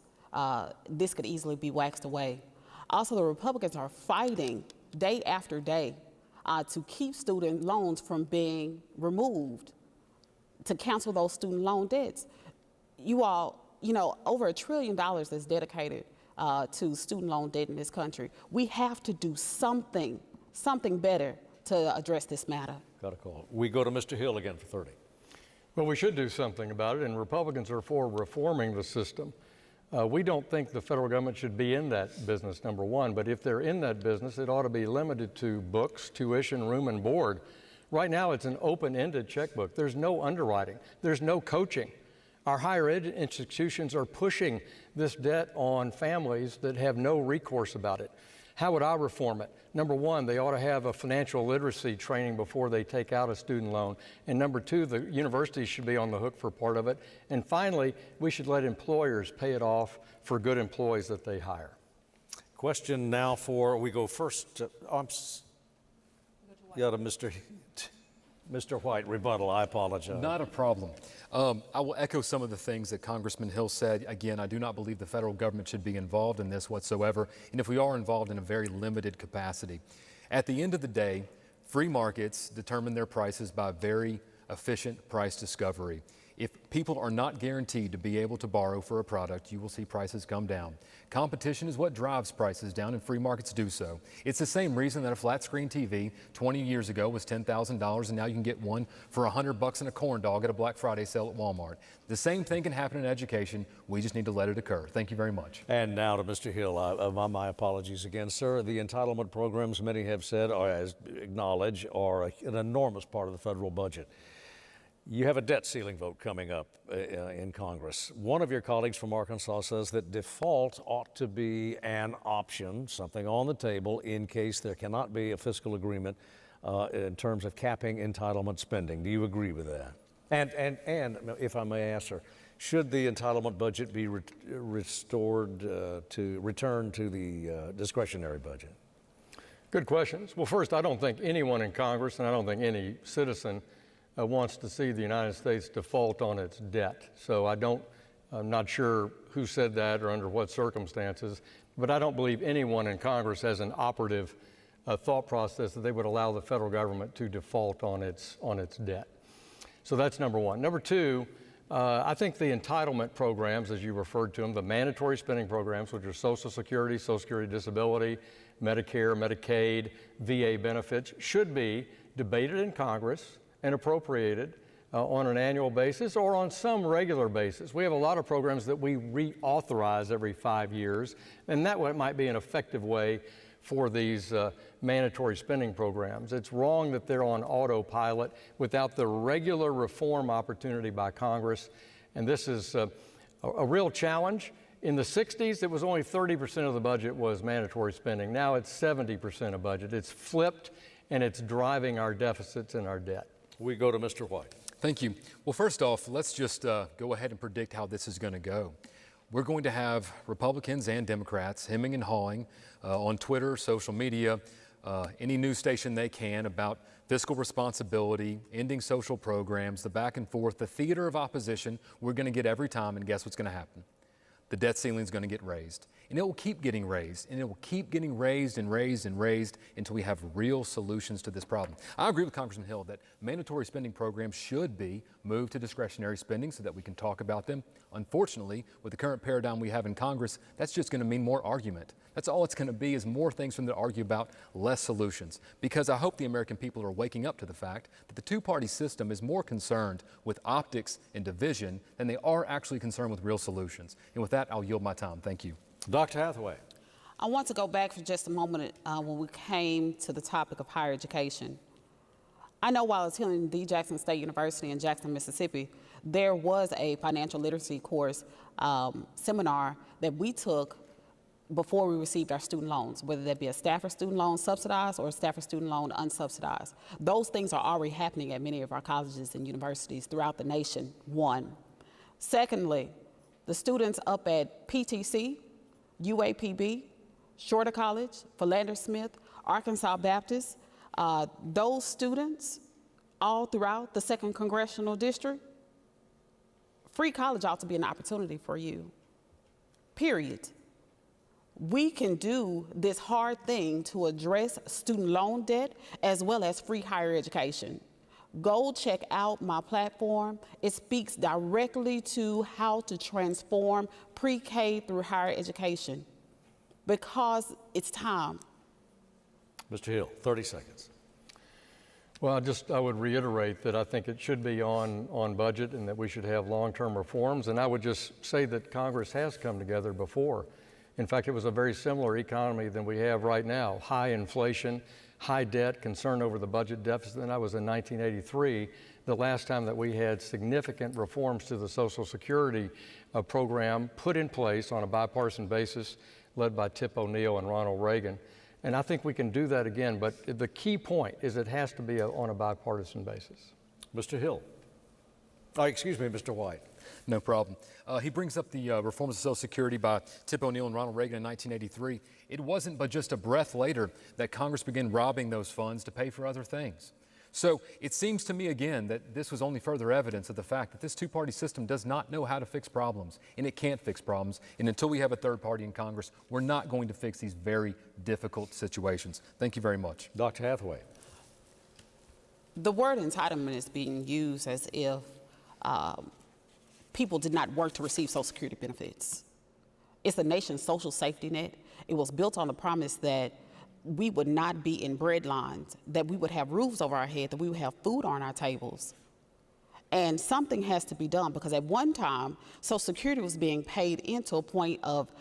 this could easily be waxed away. Also, the Republicans are fighting day after day to keep student loans from being removed, to cancel those student loan debts. You all, over $1 trillion is dedicated to student loan debt in this country. We have to do something better to address this matter. Got a call. We go to Mr. Hill again for 30. Well, we should do something about it, and Republicans are for reforming the system. We don't think the federal government should be in that business, number one, but if they're in that business, it ought to be limited to books, tuition, room, and board. Right now, it's an open-ended checkbook. There's no underwriting. There's no coaching. Our higher ed institutions are pushing this debt on families that have no recourse about it. How would I reform it? Number one, they ought to have a financial literacy training before they take out a student loan. And number two, the universities should be on the hook for part of it. And finally, we should let employers pay it off for good employees that they hire. Question now we go first to Mr. White, rebuttal. I apologize. Not a problem. I will echo some of the things that Congressman Hill said. Again, I do not believe the federal government should be involved in this whatsoever, and if we are involved, in a very limited capacity. At the end of the day, free markets determine their prices by very efficient price discovery. If people are not guaranteed to be able to borrow for a product, you will see prices come down. Competition is what drives prices down, and free markets do so. It's the same reason that a flat screen TV 20 years ago was $10,000, and now you can get one for $100 and a corn dog at a Black Friday sale at Walmart. The same thing can happen in education. We just need to let it occur. Thank you very much. And now to Mr. Hill. My apologies again, sir. The entitlement programs, many have said, or as acknowledged, are an enormous part of the federal budget. You have a debt ceiling vote coming up in Congress. One of your colleagues from Arkansas says that default ought to be an option, something on the table in case there cannot be a fiscal agreement in terms of capping entitlement spending. Do you agree with that? And if I may ask, sir, should the entitlement budget be restored to return to the discretionary budget? Good questions. Well, first, I don't think anyone in Congress, and I don't think any citizen wants to see the United States default on its debt. So I'm not sure who said that or under what circumstances, but I don't believe anyone in Congress has an operative thought process that they would allow the federal government to default on its debt. So that's number one. Number two, I think the entitlement programs, as you referred to them, the mandatory spending programs, which are Social Security Disability, Medicare, Medicaid, VA benefits, should be debated in Congress and appropriated on an annual basis or on some regular basis. We have a lot of programs that we reauthorize every 5 years, and that might be an effective way for these mandatory spending programs. It's wrong that they're on autopilot without the regular reform opportunity by Congress. And this is a real challenge. In the 60s, it was only 30% of the budget was mandatory spending. Now it's 70% of budget. It's flipped, and it's driving our deficits and our debt. We go to Mr. White. Thank you. Well, first off, let's just go ahead and predict how this is going to go. We're going to have Republicans and Democrats hemming and hawing on Twitter, social media, any news station they can about fiscal responsibility, ending social programs, the back and forth, the theater of opposition we're going to get every time, and guess what's going to happen? The debt ceiling is going to get raised, and it will keep getting raised, and it will keep getting raised and raised and raised until we have real solutions to this problem. I agree with Congressman Hill that mandatory spending programs should be moved to discretionary spending so that we can talk about them. Unfortunately, with the current paradigm we have in Congress, that's just going to mean more argument. That's all it's going to be, is more things for them to argue about, less solutions. Because I hope the American people are waking up to the fact that the two-party system is more concerned with optics and division than they are actually concerned with real solutions. And with that, I'll yield my time. Thank you. Dr. Hathaway. I want to go back for just a moment when we came to the topic of higher education. I know while attending the Jackson State University in Jackson, Mississippi, there was a financial literacy course seminar that we took before we received our student loans, whether that be a Stafford student loan subsidized or a Stafford student loan unsubsidized. Those things are already happening at many of our colleges and universities throughout the nation, one. Secondly, the students up at PTC, UAPB, Shorter College, Philander Smith, Arkansas Baptist, those students all throughout the 2nd Congressional District, free college ought to be an opportunity for you, period. We can do this hard thing to address student loan debt as well as free higher education. Go check out my platform. It speaks directly to how to transform pre-K through higher education, because it's time. Mr. Hill, 30 seconds. Well, I would reiterate that I think it should be on budget and that we should have long-term reforms. And I would just say that Congress has come together before. In fact, it was a very similar economy than we have right now. High inflation, high debt, concern over the budget deficit. And that was in 1983, the last time that we had significant reforms to the Social Security program put in place on a bipartisan basis, led by Tip O'Neill and Ronald Reagan. And I think we can do that again, but the key point is it has to be on a bipartisan basis. Mr. Hill. Oh, excuse me, Mr. White. No problem. He brings up the reforms of Social Security by Tip O'Neill and Ronald Reagan in 1983. It wasn't but just a breath later that Congress began robbing those funds to pay for other things. So it seems to me again that this was only further evidence of the fact that this two-party system does not know how to fix problems, and it can't fix problems. And until we have a third party in Congress, we're not going to fix these very difficult situations. Thank you very much. Dr. Hathaway. The word entitlement is being used as if people did not work to receive Social Security benefits. It's the nation's social safety net. It was built on the promise that we would not be in bread lines, that we would have roofs over our head, that we would have food on our tables. And something has to be done, because at one time, Social Security was being paid into a point of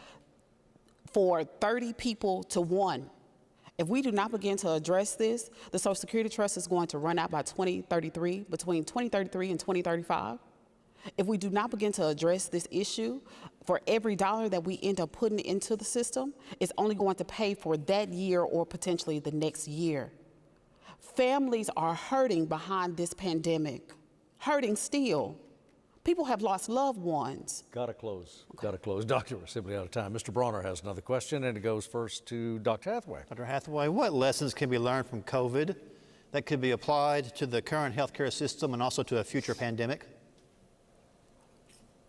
for 30 people to 1. If we do not begin to address this, the Social Security Trust is going to run out by 2033, between 2033 and 2035. If we do not begin to address this issue, for every dollar that we end up putting into the system, it's only going to pay for that year or potentially the next year. Families are hurting behind this pandemic, hurting still. People have lost loved ones. Got to close. Okay. Got to close. Doctor, we're simply out of time. Mr. Bronner has another question, and it goes first to Dr. Hathaway. Dr. Hathaway, what lessons can be learned from COVID that could be applied to the current healthcare system and also to a future pandemic?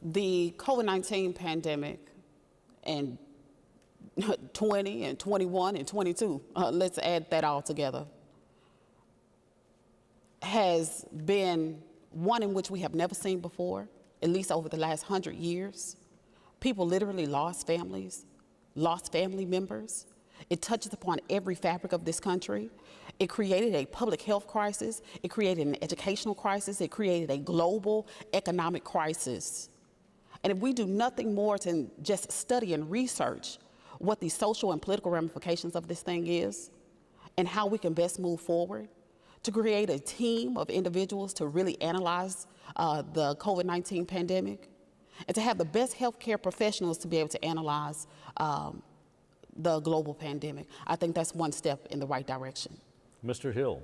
The COVID-19 pandemic in 20 and 21 and 22, let's add that all together, has been one in which we have never seen before, at least over the last 100 years. People literally lost families, lost family members. It touches upon every fabric of this country. It created a public health crisis. It created an educational crisis. It created a global economic crisis. And if we do nothing more than just study and research what the social and political ramifications of this thing is and how we can best move forward, to create a team of individuals to really analyze the COVID-19 pandemic, and to have the best healthcare professionals to be able to analyze the global pandemic. I think that's one step in the right direction. Mr. Hill.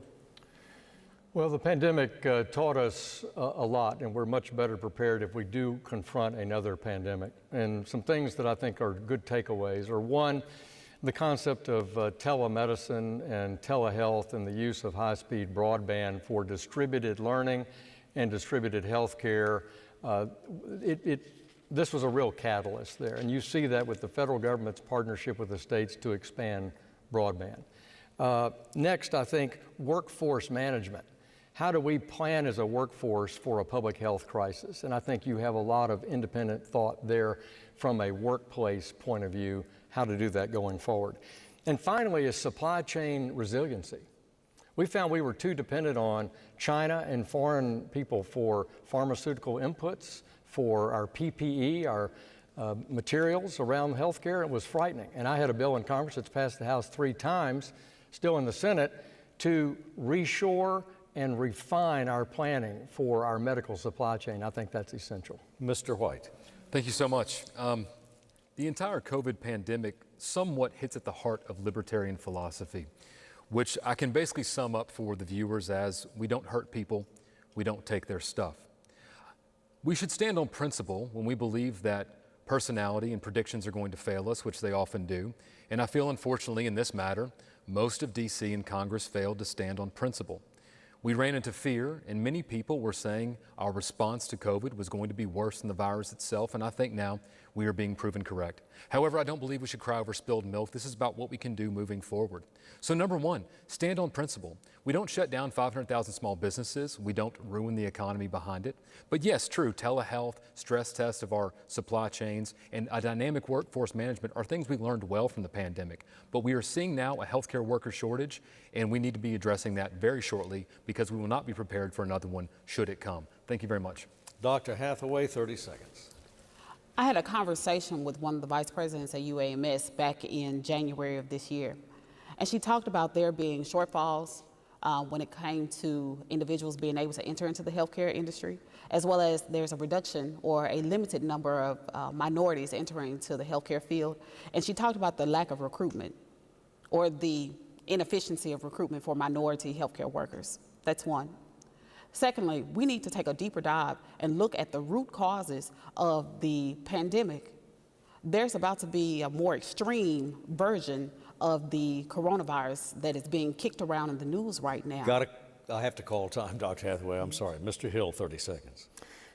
Well, the pandemic taught us a lot, and we're much better prepared if we do confront another pandemic. And some things that I think are good takeaways are, one, the concept of telemedicine and telehealth and the use of high-speed broadband for distributed learning and distributed health care. This was a real catalyst there, and you see that with the federal government's partnership with the states to expand broadband. Next, I think workforce management. How do we plan as a workforce for a public health crisis? And I think you have a lot of independent thought there from a workplace point of view, how to do that going forward. And finally, is supply chain resiliency. We found we were too dependent on China and foreign people for pharmaceutical inputs, for our PPE, our materials around healthcare. It was frightening. And I had a bill in Congress that's passed the House 3 times, still in the Senate, to reshore and refine our planning for our medical supply chain. I think that's essential. Mr. White. Thank you so much. The entire COVID pandemic somewhat hits at the heart of libertarian philosophy, which I can basically sum up for the viewers as: we don't hurt people, we don't take their stuff. We should stand on principle when we believe that personality and predictions are going to fail us, which they often do. And I feel, unfortunately, in this matter, most of DC and Congress failed to stand on principle. We ran into fear, and many people were saying our response to COVID was going to be worse than the virus itself, and I think now we are being proven correct. However, I don't believe we should cry over spilled milk. This is about what we can do moving forward. So number one, stand on principle. We don't shut down 500,000 small businesses. We don't ruin the economy behind it. But yes, true, telehealth, stress tests of our supply chains, and a dynamic workforce management are things we learned well from the pandemic. But we are seeing now a healthcare worker shortage, and we need to be addressing that very shortly because we will not be prepared for another one should it come. Thank you very much. Dr. Hathaway, 30 seconds. I had a conversation with one of the vice presidents at UAMS back in January of this year, and she talked about there being shortfalls when it came to individuals being able to enter into the healthcare industry, as well as there's a reduction or a limited number of minorities entering into the healthcare field. And she talked about the lack of recruitment or the inefficiency of recruitment for minority healthcare workers. That's one. Secondly, we need to take a deeper dive and look at the root causes of the pandemic. There's about to be a more extreme version of the coronavirus that is being kicked around in the news right now. I have to call time, Dr. Hathaway. I'm sorry. Mr. Hill, 30 seconds.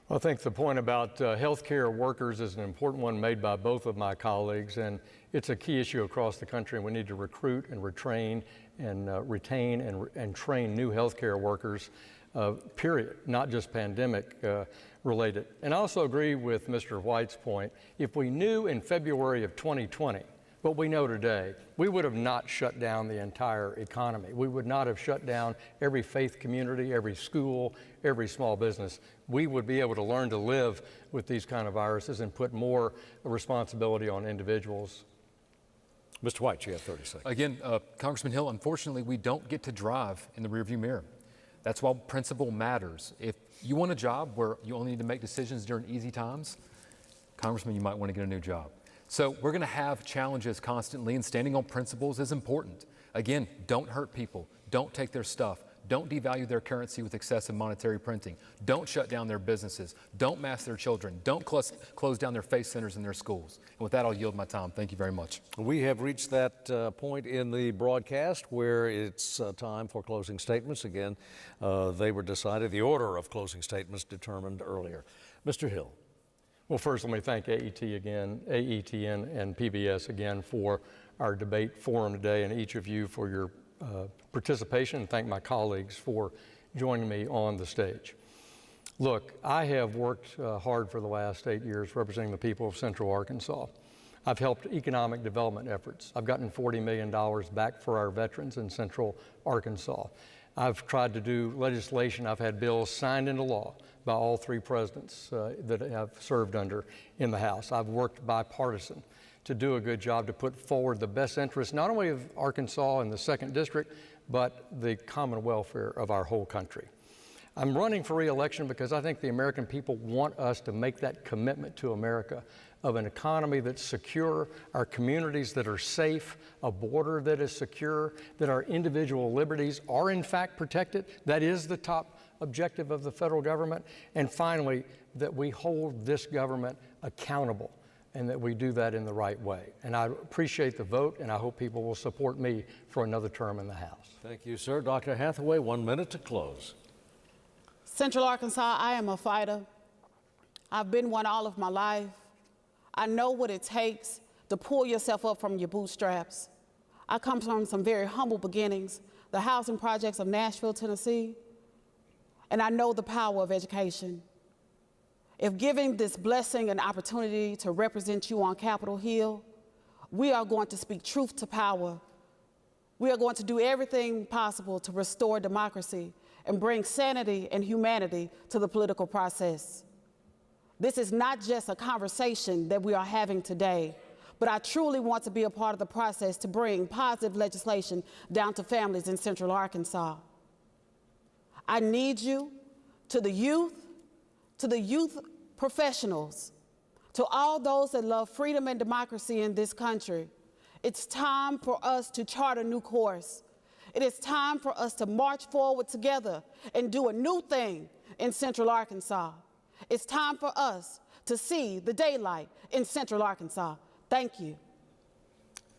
Well, I think the point about healthcare workers is an important one made by both of my colleagues, and it's a key issue across the country. We need to recruit and retrain and retain and train new healthcare workers. Period, not just pandemic related. And I also agree with Mr. White's point. If we knew in February of 2020 what we know today, we would have not shut down the entire economy. We would not have shut down every faith community, every school, every small business. We would be able to learn to live with these kind of viruses and put more responsibility on individuals. Mr. White, you have 30 seconds. Again, Congressman Hill, unfortunately, we don't get to drive in the rearview mirror. That's why principle matters. If you want a job where you only need to make decisions during easy times, Congressman, you might want to get a new job. So we're going to have challenges constantly, and standing on principles is important. Again, don't hurt people. Don't take their stuff. Don't devalue their currency with excessive monetary printing. Don't shut down their businesses. Don't mask their children. Don't close down their faith centers in their schools. And with that, I'll yield my time. Thank you very much. We have reached that point in the broadcast where it's time for closing statements. Again, they were decided, the order of closing statements determined earlier. Mr. Hill. Well, first, let me thank AETN and PBS again for our debate forum today, and each of you for your participation, and thank my colleagues for joining me on the stage. Look, I have worked hard for the last 8 years representing the people of Central Arkansas. I've helped economic development efforts. I've gotten $40 million back for our veterans in Central Arkansas. I've tried to do legislation. I've had bills signed into law by all 3 presidents that I've served under in the House. I've worked bipartisan to do a good job to put forward the best interest, not only of Arkansas and the 2nd District, but the common welfare of our whole country. I'm running for re-election because I think the American people want us to make that commitment to America of an economy that's secure, our communities that are safe, a border that is secure, that our individual liberties are in fact protected. That is the top objective of the federal government. And finally, that we hold this government accountable and that we do that in the right way. And I appreciate the vote, and I hope people will support me for another term in the House. Thank you, sir. Dr. Hathaway, 1 minute to close. Central Arkansas, I am a fighter. I've been one all of my life. I know what it takes to pull yourself up from your bootstraps. I come from some very humble beginnings, the housing projects of Nashville, Tennessee, and I know the power of education. If given this blessing and opportunity to represent you on Capitol Hill, we are going to speak truth to power. We are going to do everything possible to restore democracy and bring sanity and humanity to the political process. This is not just a conversation that we are having today, but I truly want to be a part of the process to bring positive legislation down to families in Central Arkansas. I need you, to the youth professionals, to all those that love freedom and democracy in this country. It's time for us to chart a new course. It is time for us to march forward together and do a new thing in Central Arkansas. It's time for us to see the daylight in Central Arkansas. Thank you.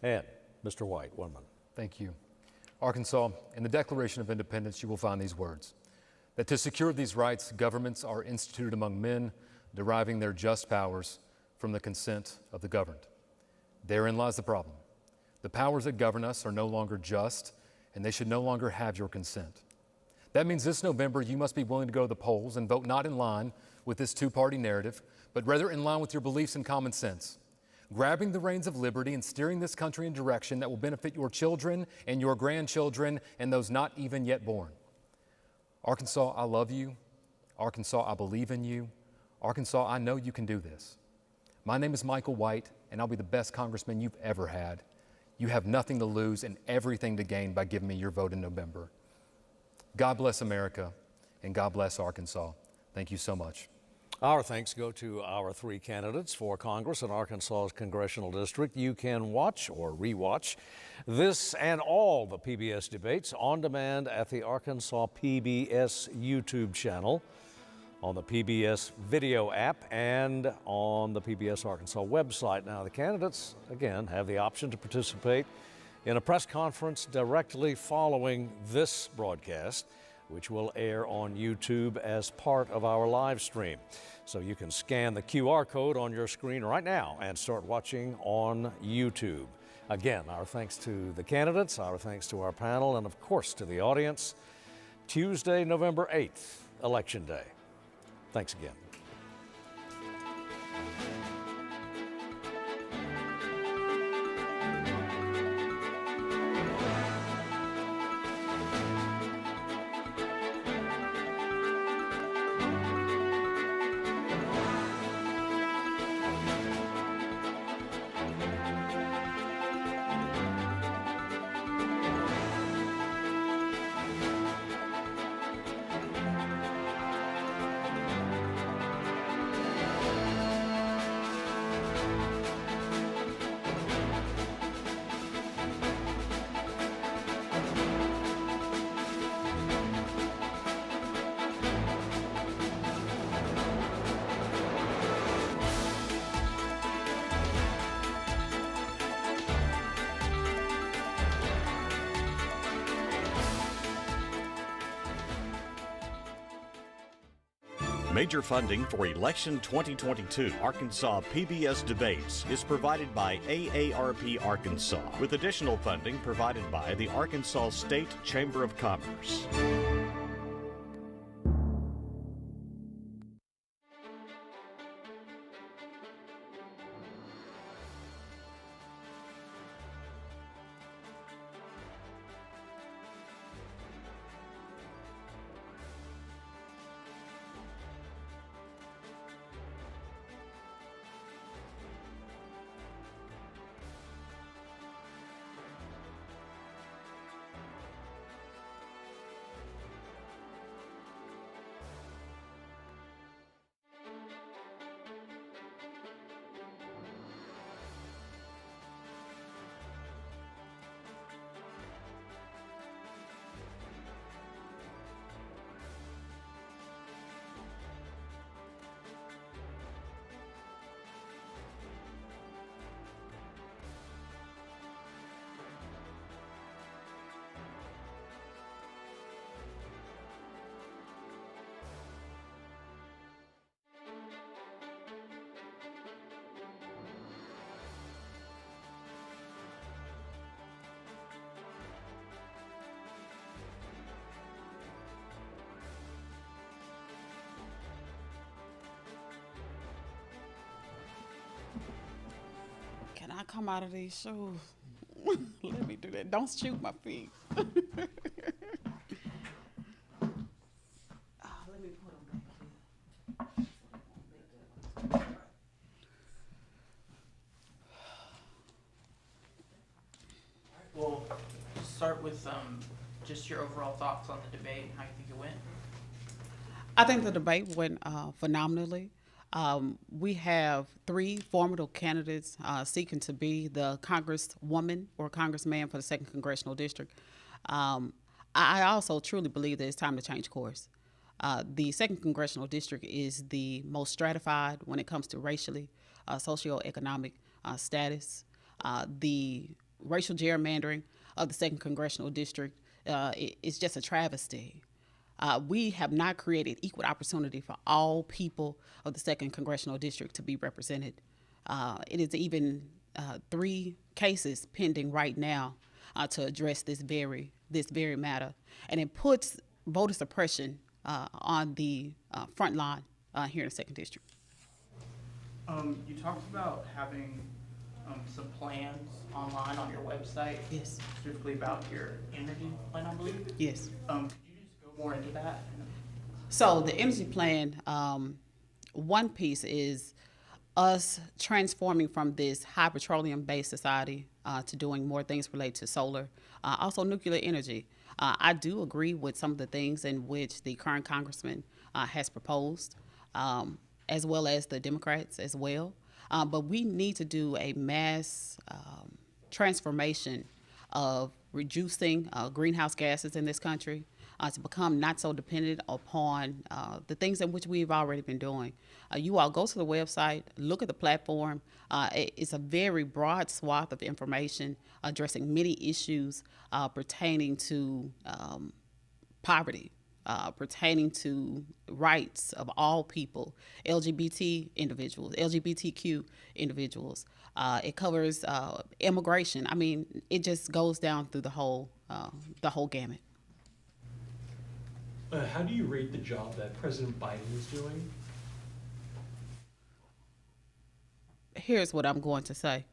And Mr. White, 1 minute. Thank you. Arkansas, in the Declaration of Independence, you will find these words: that to secure these rights, governments are instituted among men, deriving their just powers from the consent of the governed. Therein lies the problem. The powers that govern us are no longer just, and they should no longer have your consent. That means this November, you must be willing to go to the polls and vote not in line with this two-party narrative, but rather in line with your beliefs and common sense, grabbing the reins of liberty and steering this country in a direction that will benefit your children and your grandchildren and those not even yet born. Arkansas, I love you. Arkansas, I believe in you. Arkansas, I know you can do this. My name is Michael White, and I'll be the best congressman you've ever had. You have nothing to lose and everything to gain by giving me your vote in November. God bless America, and God bless Arkansas. Thank you so much. Our thanks go to our 3 candidates for Congress in Arkansas's Congressional District. You can watch or rewatch this and all the PBS debates on demand at the Arkansas PBS YouTube channel, on the PBS video app, and on the PBS Arkansas website. Now, the candidates, again, have the option to participate in a press conference directly following this broadcast, which will air on YouTube as part of our live stream. So you can scan the QR code on your screen right now and start watching on YouTube. Again, our thanks to the candidates, our thanks to our panel, and of course to the audience. Tuesday, November 8th, Election Day. Thanks again. Major funding for Election 2022 Arkansas PBS Debates is provided by AARP Arkansas, with additional funding provided by the Arkansas State Chamber of Commerce. come out of these shoes. Let me do that. Don't shoot my feet. Let me put them back here. Well, start with just your overall thoughts on the debate and how you think it went. I think the debate went phenomenally. We have three formidable candidates seeking to be the congresswoman or congressman for the 2nd Congressional District. I also truly believe that it's time to change course. The 2nd Congressional District is the most stratified when it comes to racially, socioeconomic status. The racial gerrymandering of the 2nd Congressional District is just a travesty. We have not created equal opportunity for all people of the 2nd Congressional District to be represented. It is even 3 cases pending right now to address this very matter, and it puts voter suppression on the front line here in the 2nd District. You talked about having some plans online on your website. Yes. Specifically about your energy plan, I believe. Yes. Could you just go more into that? So the energy plan, one piece is us transforming from this high petroleum-based society to doing more things related to solar, also nuclear energy. I do agree with some of the things in which the current congressman has proposed, as well as the Democrats as well. But we need to do a mass transformation of reducing greenhouse gases in this country to become not so dependent upon the things in which we've already been doing. You all go to the website, look at the platform. It's a very broad swath of information addressing many issues pertaining to poverty, pertaining to rights of all people, LGBT individuals, LGBTQ individuals. It covers immigration. I mean, it just goes down through the whole gamut. How do you rate the job that President Biden is doing? Here's what I'm going to say.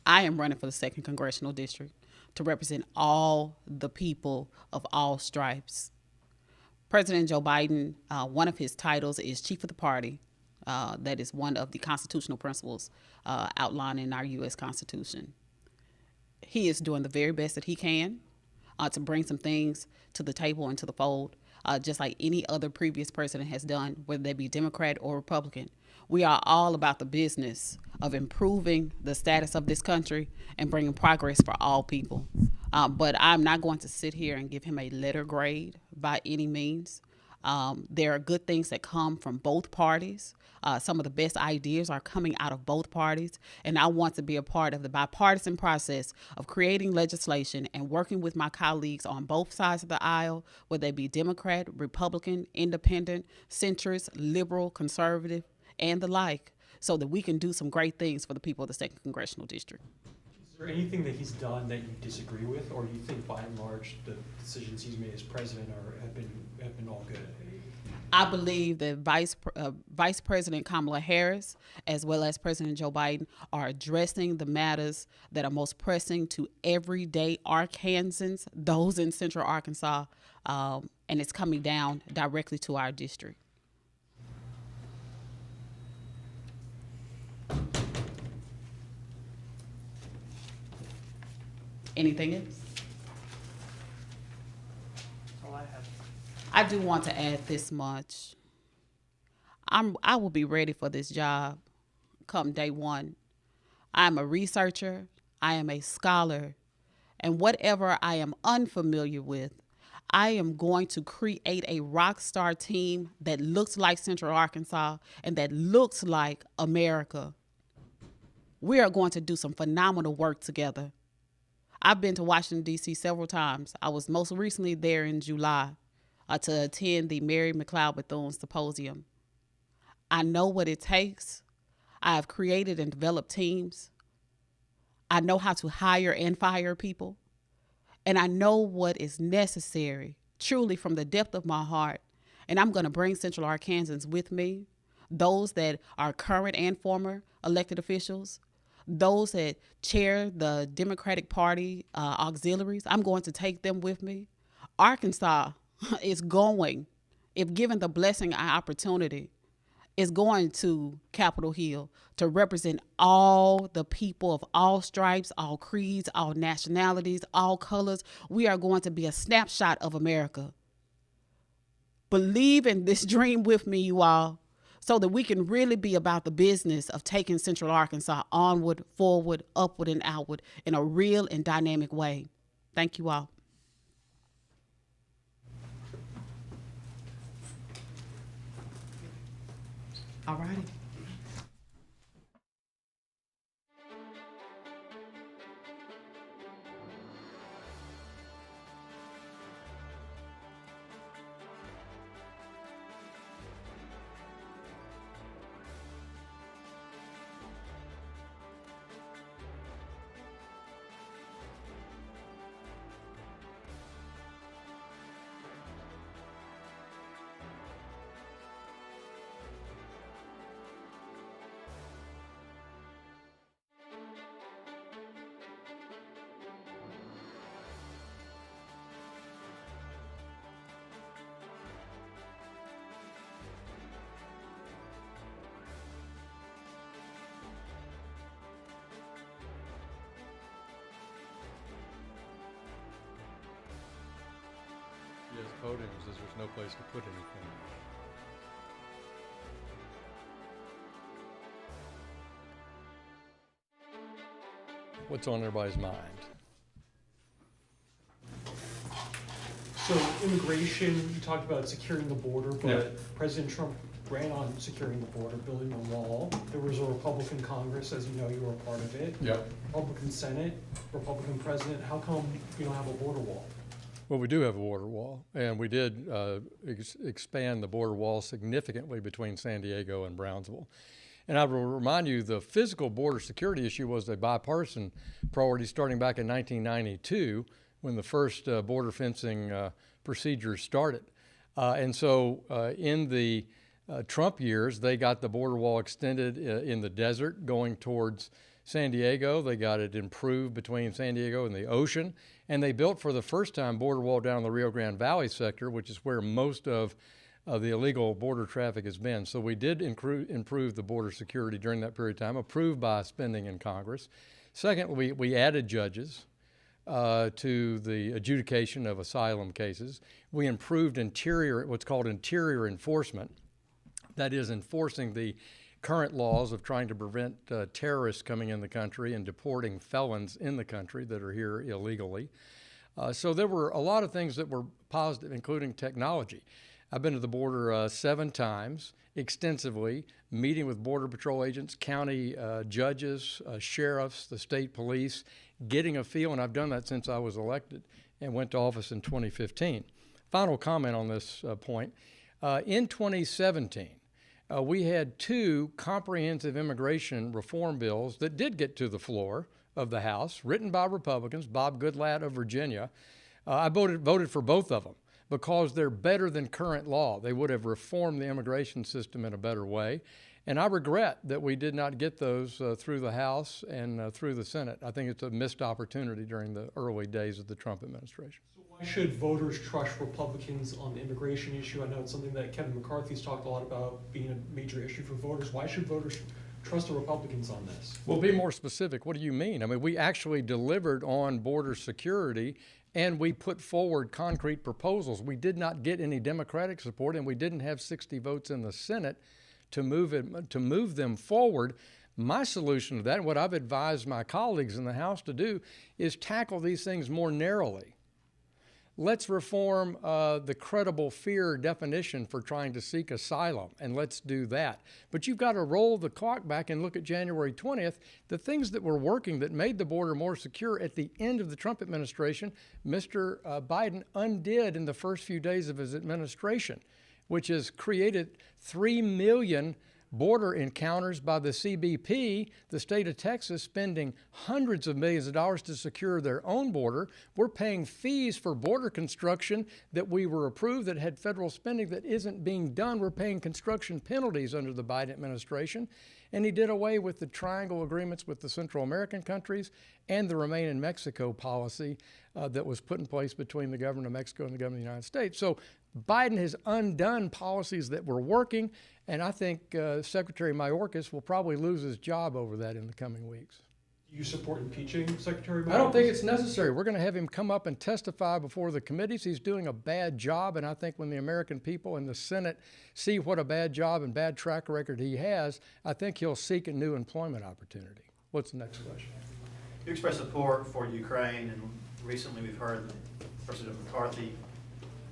I am running for the 2nd Congressional District to represent all the people of all stripes. President Joe Biden, one of his titles is Chief of the Party. That is one of the constitutional principles outlined in our U.S. Constitution. He is doing the very best that he can to bring some things to the table and to the fold, just like any other previous president has done, whether they be Democrat or Republican. We are all about the business of improving the status of this country and bringing progress for all people. But I'm not going to sit here and give him a letter grade by any means. There are good things that come from both parties. Some of the best ideas are coming out of both parties, and I want to be a part of the bipartisan process of creating legislation and working with my colleagues on both sides of the aisle, whether they be Democrat, Republican, Independent, centrist, liberal, conservative, and the like, so that we can do some great things for the people of the 2nd Congressional District. Is there anything that he's done that you disagree with, or you think by and large the decisions he's made as president have been all good? I believe that Vice President Kamala Harris, as well as President Joe Biden, are addressing the matters that are most pressing to everyday Arkansans, those in Central Arkansas, and it's coming down directly to our district. Anything else? That's all I have. I do want to add this much. I will be ready for this job come day one. I'm a researcher, I am a scholar, and whatever I am unfamiliar with, I am going to create a rock star team that looks like Central Arkansas and that looks like America. We are going to do some phenomenal work together. I've been to Washington, D.C. several times. I was most recently there in July to attend the Mary McLeod Bethune Symposium. I know what it takes. I have created and developed teams. I know how to hire and fire people. And I know what is necessary, truly from the depth of my heart. And I'm going to bring Central Arkansans with me, those that are current and former elected officials, those that chair the Democratic Party auxiliaries, I'm going to take them with me. Arkansas is going, if given the blessing and opportunity, is going to Capitol Hill to represent all the people of all stripes, all creeds, all nationalities, all colors. We are going to be a snapshot of America. Believe in this dream with me, you all, so that we can really be about the business of taking Central Arkansas onward, forward, upward, and outward in a real and dynamic way. Thank you all. All righty. Yes, voting says there's no place to put anything. What's on everybody's mind? So immigration, you talked about securing the border, but Yeah. President Trump ran on securing the border, building the wall. There was a Republican Congress, as you know, you were a part of it. Yeah. Republican Senate, Republican President. How come you don't have a border wall? Well, we do have a border wall, and we did expand the border wall significantly between San Diego and Brownsville. And I will remind you, the physical border security issue was a bipartisan priority starting back in 1992 when the first border fencing procedures started. And so in the Trump years, they got the border wall extended in the desert going towards San Diego. They got it improved between San Diego and the ocean. And they built for the first time border wall down the Rio Grande Valley sector, which is where most of the illegal border traffic has been. So we did improve the border security during that period of time, approved by spending in Congress. Secondly, we added judges to the adjudication of asylum cases. We improved what's called interior enforcement. That is enforcing the current laws of trying to prevent terrorists coming in the country and deporting felons in the country that are here illegally. So there were a lot of things that were positive, including technology. I've been to the border 7 times, extensively, meeting with Border Patrol agents, county judges, sheriffs, the state police, getting a feel, and I've done that since I was elected and went to office in 2015. Final comment on this point. In 2017, we had 2 comprehensive immigration reform bills that did get to the floor of the House, written by Republicans, Bob Goodlatte of Virginia. I voted for both of them because they're better than current law. They would have reformed the immigration system in a better way. And I regret that we did not get those through the House and through the Senate. I think it's a missed opportunity during the early days of the Trump administration. So why should voters trust Republicans on the immigration issue? I know it's something that Kevin McCarthy's talked a lot about being a major issue for voters. Why should voters trust the Republicans on this? Well, be more specific. What do you mean? I mean, we actually delivered on border security and we put forward concrete proposals. We did not get any Democratic support, and we didn't have 60 votes in the Senate to move them forward. My solution to that, and what I've advised my colleagues in the House to do, is tackle these things more narrowly. Let's reform the credible fear definition for trying to seek asylum, and let's do that. But you've got to roll the clock back and look at January 20th. The things that were working that made the border more secure at the end of the Trump administration, Mr. Biden undid in the first few days of his administration, which has created 3 million border encounters by the CBP, the state of Texas spending hundreds of millions of dollars to secure their own border. We're paying fees for border construction that we were approved that had federal spending that isn't being done. We're paying construction penalties under the Biden administration. And he did away with the triangle agreements with the Central American countries and the Remain in Mexico policy that was put in place between the government of Mexico and the government of the United States. So Biden has undone policies that were working, and I think Secretary Mayorkas will probably lose his job over that in the coming weeks. Do you support impeaching Secretary Mayorkas? I don't think it's necessary. We're going to have him come up and testify before the committees. He's doing a bad job, and I think when the American people in the Senate see what a bad job and bad track record he has, I think he'll seek a new employment opportunity. What's the next question? You express support for Ukraine, and recently we've heard that President McCarthy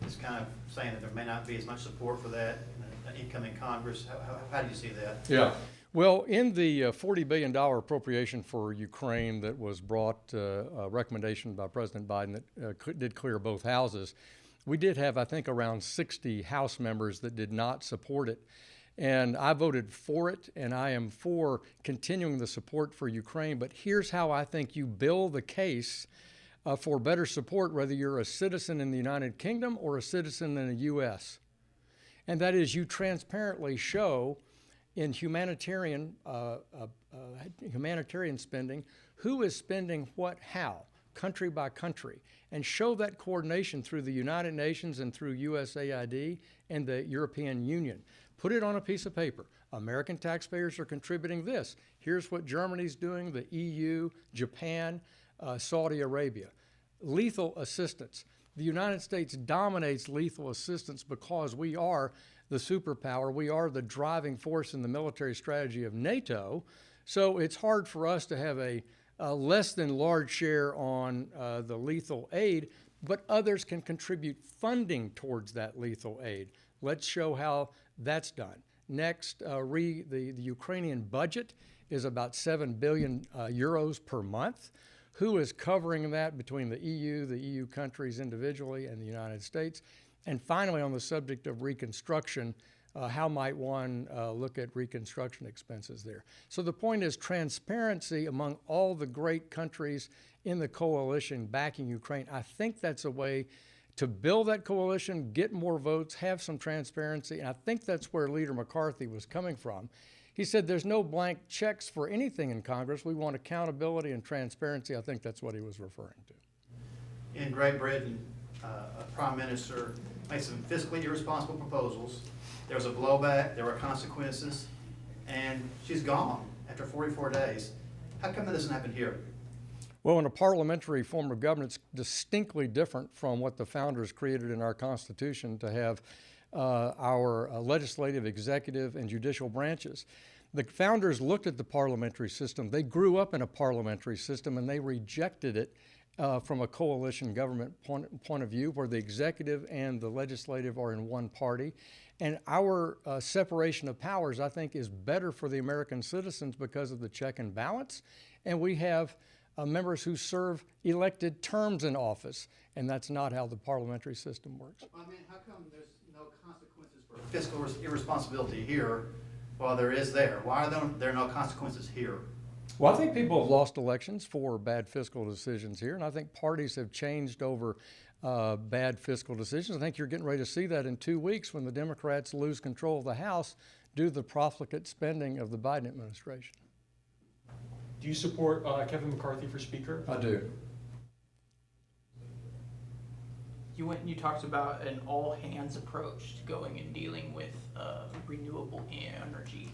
is kind of saying that there may not be as much support for that in the incoming Congress. How do you see that? Yeah. Well, in the $40 billion appropriation for Ukraine that was brought, a recommendation by President Biden that did clear both houses, we did have, I think, around 60 House members that did not support it. And I voted for it, and I am for continuing the support for Ukraine. But here's how I think you build the case for better support, whether you're a citizen in the United Kingdom or a citizen in the U.S. And that is you transparently show in humanitarian spending who is spending what how, country by country, and show that coordination through the United Nations and through USAID and the European Union. Put it on a piece of paper. American taxpayers are contributing this. Here's what Germany's doing, the EU, Japan, Saudi Arabia. Lethal assistance. The United States dominates lethal assistance because we are the superpower. We are the driving force in the military strategy of NATO. So it's hard for us to have a less than large share on the lethal aid, but others can contribute funding towards that lethal aid. Let's show how that's done. Next, the Ukrainian budget is about 7 billion euros per month. Who is covering that between the EU countries individually, and the United States? And finally, on the subject of reconstruction, how might one look at reconstruction expenses there? So the point is transparency among all the great countries in the coalition backing Ukraine. I think that's a way to build that coalition, get more votes, have some transparency, and I think that's where Leader McCarthy was coming from. He said there's no blank checks for anything in Congress. We want accountability and transparency. I think that's what he was referring to. In Great Britain, a prime minister made some fiscally irresponsible proposals. There was a blowback, there were consequences, and she's gone after 44 days. How come that doesn't happen here? Well, in a parliamentary form of government, it's distinctly different from what the founders created in our Constitution to have our legislative, executive, and judicial branches. The founders looked at the parliamentary system. They grew up in a parliamentary system, and they rejected it from a coalition government point of view, where the executive and the legislative are in one party. And our separation of powers, I think, is better for the American citizens because of the check and balance. And we have members who serve elected terms in office, and that's not how the parliamentary system works. I mean, how come there's no consequences for fiscal irresponsibility here while there is there? Why are there no consequences here? Well, I think people have lost elections for bad fiscal decisions here, and I think parties have changed over bad fiscal decisions. I think you're getting ready to see that in 2 weeks when the Democrats lose control of the House due to the profligate spending of the Biden administration. Do you support Kevin McCarthy for Speaker? I do. You went and you talked about an all-hands approach to going and dealing with renewable energy,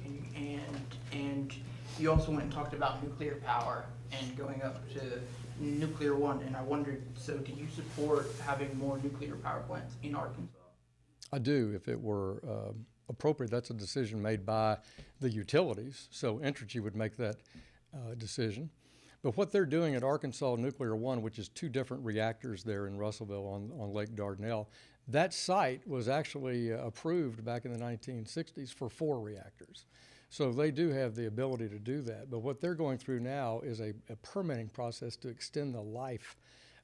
and you also went and talked about nuclear power and going up to nuclear one. And I wondered, so do you support having more nuclear power plants in Arkansas? I do, if it were appropriate. That's a decision made by the utilities, so Entergy would make that decision. But what they're doing at Arkansas Nuclear 1, which is 2 different reactors there in Russellville on Lake Dardanelle, that site was actually approved back in the 1960s for 4 reactors. So they do have the ability to do that. But what they're going through now is a permitting process to extend the life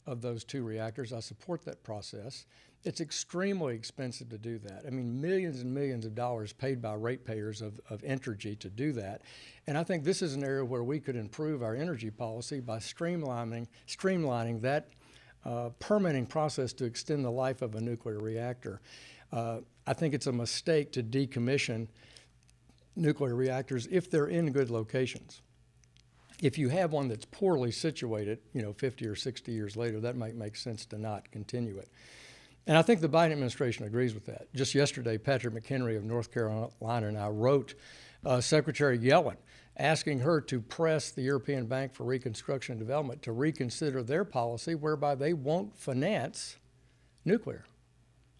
of those 2 reactors. I support that process. It's extremely expensive to do that. I mean, millions and millions of dollars paid by ratepayers of Entergy to do that. And I think this is an area where we could improve our energy policy by streamlining that permitting process to extend the life of a nuclear reactor. I think it's a mistake to decommission nuclear reactors if they're in good locations. If you have one that's poorly situated, 50 or 60 years later, that might make sense to not continue it. And I think the Biden administration agrees with that. Just yesterday, Patrick McHenry of North Carolina and I wrote Secretary Yellen asking her to press the European Bank for Reconstruction and Development to reconsider their policy whereby they won't finance nuclear.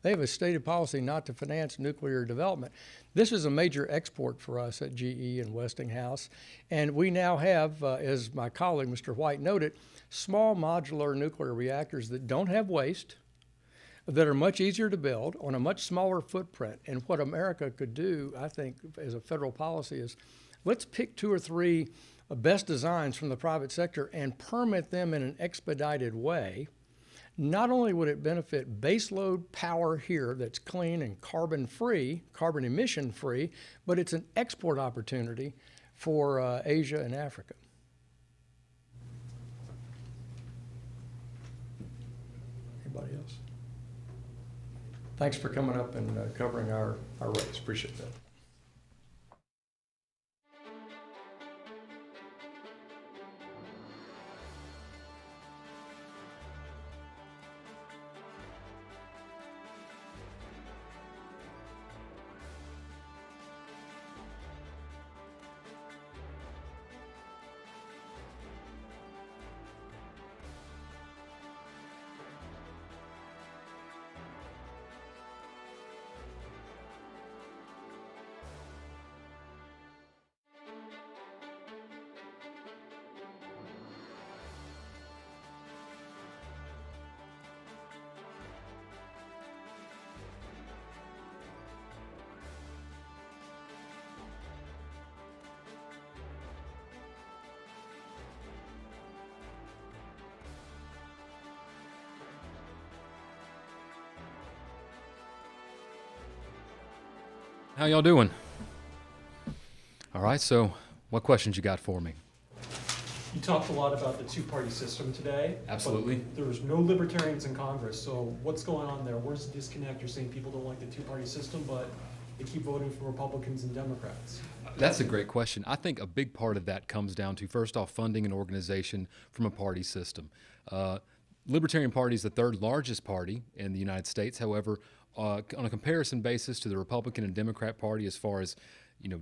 They have a stated policy not to finance nuclear development. This is a major export for us at GE and Westinghouse. And we now have, as my colleague, Mr. White, noted, small modular nuclear reactors that don't have waste, that are much easier to build on a much smaller footprint. And what America could do, I think, as a federal policy is, let's pick 2 or 3 best designs from the private sector and permit them in an expedited way. Not only would it benefit baseload power here that's clean and carbon-free, carbon emission-free, but it's an export opportunity for Asia and Africa. Anybody else? Thanks for coming up and covering our race. Appreciate that. How y'all doing? All right, so what questions you got for me? You talked a lot about the 2-party system today. Absolutely. But there's no libertarians in Congress, so what's going on there? Where's the disconnect? You're saying people don't like the 2-party system, but they keep voting for Republicans and Democrats. That's a great question. I think a big part of that comes down to, first off, funding an organization from a party system. Libertarian Party is the 3rd largest party in the United States. However, on a comparison basis to the Republican and Democrat Party as far as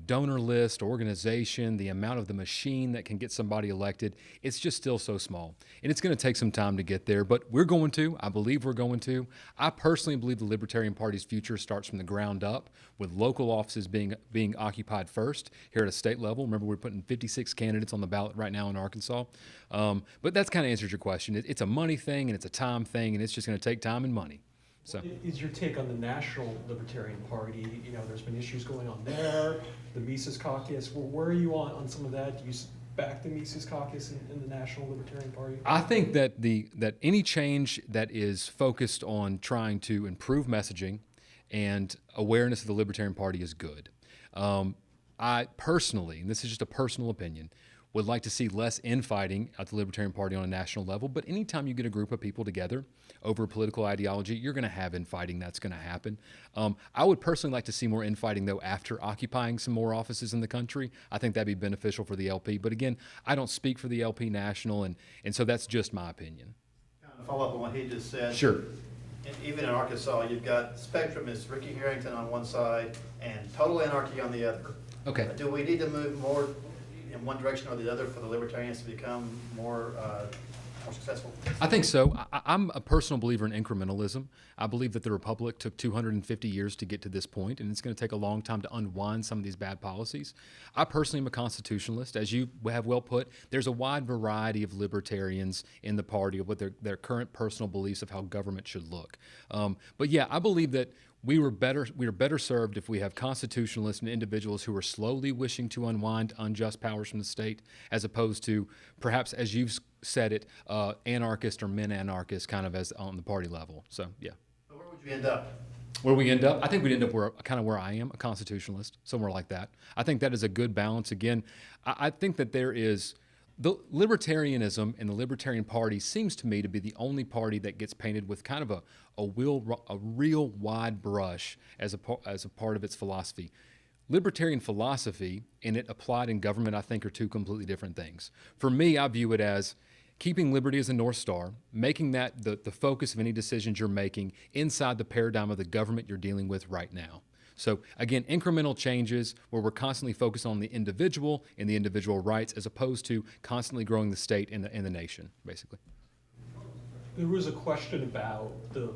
donor list, organization, the amount of the machine that can get somebody elected, it's just still so small. And it's going to take some time to get there, but we're going to. I believe we're going to. I personally believe the Libertarian Party's future starts from the ground up, with local offices being occupied first here at a state level. Remember, we're putting 56 candidates on the ballot right now in Arkansas. But that's kind of answers your question. It's a money thing and it's a time thing, and it's just going to take time and money. So, what is your take on the National Libertarian Party? There's been issues going on there, the Mises Caucus. Where are you on some of that? Do you back the Mises Caucus in the National Libertarian Party? I think that that any change that is focused on trying to improve messaging and awareness of the Libertarian Party is good. I personally, and this is just a personal opinion, would like to see less infighting at the Libertarian Party on a national level. But anytime you get a group of people together over political ideology, you're going to have infighting. That's going to happen. I would personally like to see more infighting, though, after occupying some more offices in the country. I think that'd be beneficial for the LP. But again, I don't speak for the LP National, and so that's just my opinion. To follow up on what he just said. Sure. Even in Arkansas, you've got Spectrum is Ricky Harrington on one side and Total Anarchy on the other. Okay. Do we need to move more in one direction or the other for the Libertarians to become more successful? I think so. I'm a personal believer in incrementalism. I believe that the Republic took 250 years to get to this point, and it's going to take a long time to unwind some of these bad policies. I personally am a constitutionalist. As you have well put, there's a wide variety of libertarians in the party with their current personal beliefs of how government should look. But yeah, I believe that we are better served if we have constitutionalists and individuals who are slowly wishing to unwind unjust powers from the state, as opposed to perhaps, as you've said it, anarchist or men anarchists kind of as on the party level. So, yeah. But where would you end up? Where we end up? I think we'd end up where I am, a constitutionalist, somewhere like that. I think that is a good balance. Again, I think that there is the libertarianism and the Libertarian Party seems to me to be the only party that gets painted with kind of a real wide brush as a part of its philosophy. Libertarian philosophy and it applied in government, I think, are two completely different things. For me, I view it as keeping liberty as a North Star, making that the focus of any decisions you're making inside the paradigm of the government you're dealing with right now. So again, incremental changes where we're constantly focused on the individual and the individual rights as opposed to constantly growing the state and the nation, basically. There was a question about the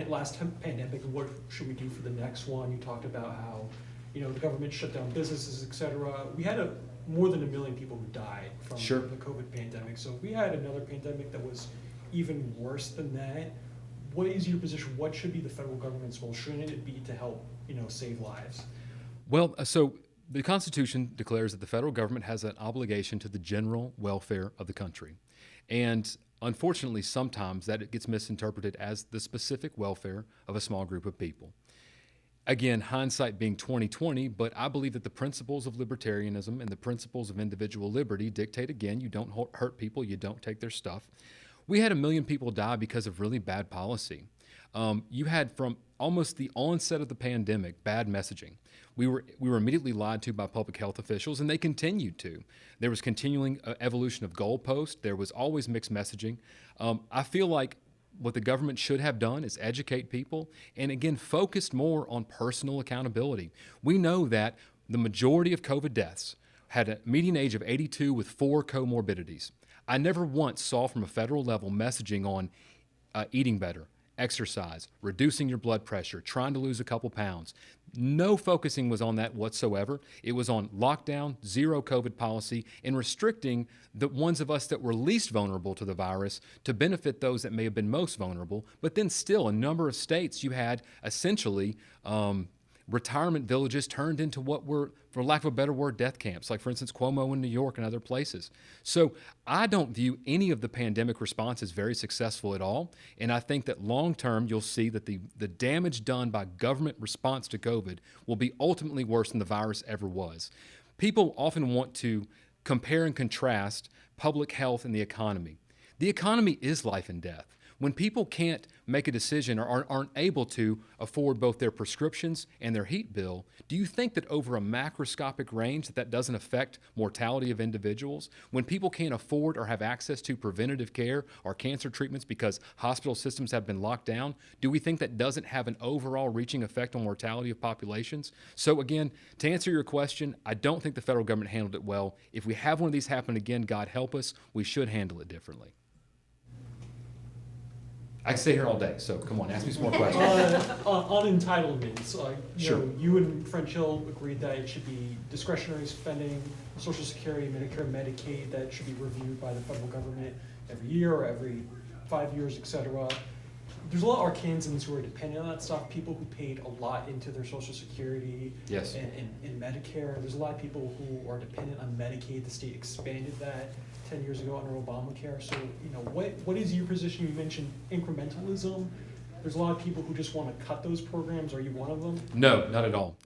last pandemic and what should we do for the next one. You talked about how, the government shut down businesses, et cetera. We had more than 1 million people who died from the COVID pandemic. So if we had another pandemic that was even worse than that, what is your position? What should be the federal government's role? Shouldn't it be to help, save lives? Well, so the Constitution declares that the federal government has an obligation to the general welfare of the country. And unfortunately, sometimes that gets misinterpreted as the specific welfare of a small group of people. Again, hindsight being 20/20, but I believe that the principles of libertarianism and the principles of individual liberty dictate, again, you don't hurt people, you don't take their stuff. We had 1 million people die because of really bad policy. You had from almost the onset of the pandemic, bad messaging. We were immediately lied to by public health officials, and they continued to. There was continuing evolution of goalposts. There was always mixed messaging. I feel like what the government should have done is educate people and, again, focused more on personal accountability. We know that the majority of COVID deaths had a median age of 82 with 4 comorbidities. I never once saw from a federal level messaging on eating better, exercise, reducing your blood pressure, trying to lose a couple pounds. No focusing was on that whatsoever. It was on lockdown, zero COVID policy, and restricting the ones of us that were least vulnerable to the virus to benefit those that may have been most vulnerable. But then still, a number of states, you had essentially retirement villages turned into what were, for lack of a better word, death camps, like, for instance, Cuomo in New York and other places. So I don't view any of the pandemic response as very successful at all. And I think that long term, you'll see that the damage done by government response to COVID will be ultimately worse than the virus ever was. People often want to compare and contrast public health and the economy. The economy is life and death. When people can't make a decision or aren't able to afford both their prescriptions and their heat bill, do you think that over a macroscopic range that doesn't affect mortality of individuals? When people can't afford or have access to preventative care or cancer treatments because hospital systems have been locked down, do we think that doesn't have an overall reaching effect on mortality of populations? So again, to answer your question, I don't think the federal government handled it well. If we have one of these happen again, God help us, we should handle it differently. I can stay here all day, so come on, ask me some more questions. On entitlements, Sure. You and French Hill agreed that it should be discretionary spending, Social Security, Medicare, Medicaid, that should be reviewed by the federal government every year or every 5 years, et cetera. There's a lot of Arkansans who are dependent on that stuff, people who paid a lot into their Social Security Yes. and Medicare. There's a lot of people who are dependent on Medicaid. The state expanded that 10 years ago under Obamacare. So, what is your position? You mentioned incrementalism. There's a lot of people who just want to cut those programs. Are you one of them? No, not at all.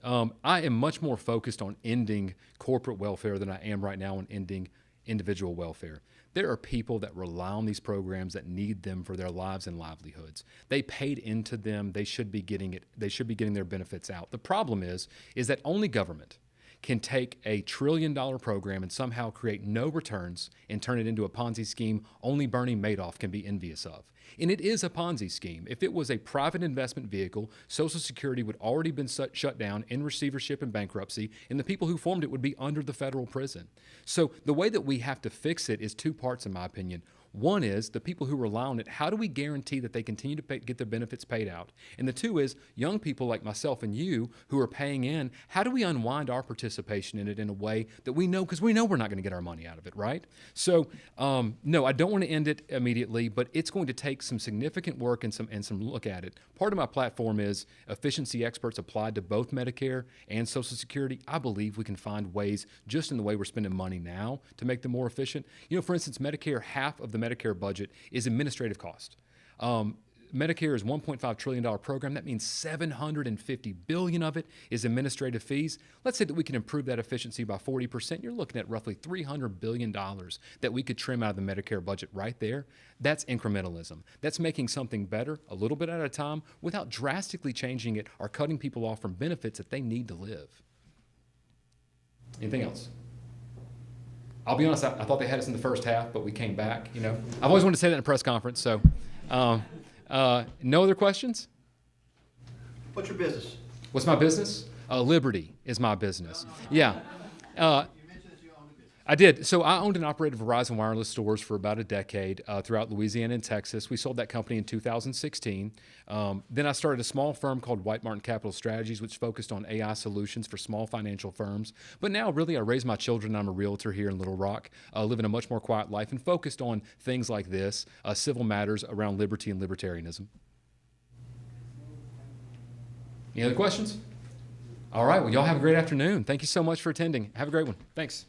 I am much more focused on ending corporate welfare than I am right now on ending individual welfare. There are people that rely on these programs that need them for their lives and livelihoods. They paid into them. They should be getting it. They should be getting their benefits out. The problem is that only government can take $1 trillion program and somehow create no returns and turn it into a Ponzi scheme only Bernie Madoff can be envious of. And it is a Ponzi scheme. If it was a private investment vehicle, Social Security would already been shut down in receivership and bankruptcy, and the people who formed it would be under the federal prison. So the way that we have to fix it is two parts, in my opinion. One is the people who rely on it, how do we guarantee that they continue to get their benefits paid out? And the two is young people like myself and you who are paying in, how do we unwind our participation in it in a way that we know, because we know we're not going to get our money out of it, right? So, no, I don't want to end it immediately, but it's going to take some significant work and some look at it. Part of my platform is efficiency experts applied to both Medicare and Social Security. I believe we can find ways, just in the way we're spending money now, to make them more efficient. You know, for instance, Medicare, half of the Medicare budget is administrative cost. Medicare is a $1.5 trillion program. That means $750 billion of it is administrative fees. Let's say that we can improve that efficiency by 40%. You're looking at roughly $300 billion that we could trim out of the Medicare budget right there. That's incrementalism. That's making something better a little bit at a time without drastically changing it or cutting people off from benefits that they need to live. Anything else? I'll be honest, I thought they had us in the first half, but we came back, you know. I've always wanted to say that in a press conference, so. No other questions? What's your business? What's my business? Liberty is my business. Yeah. I did. So I owned and operated Verizon Wireless stores for about a decade throughout Louisiana and Texas. We sold that company in 2016. Then I started a small firm called White Martin Capital Strategies, which focused on AI solutions for small financial firms. But now, really, I raise my children. I'm a realtor here in Little Rock, living a much more quiet life and focused on things like this, civil matters around liberty and libertarianism. Any other questions? All right. Well, y'all have a great afternoon. Thank you so much for attending. Have a great one. Thanks.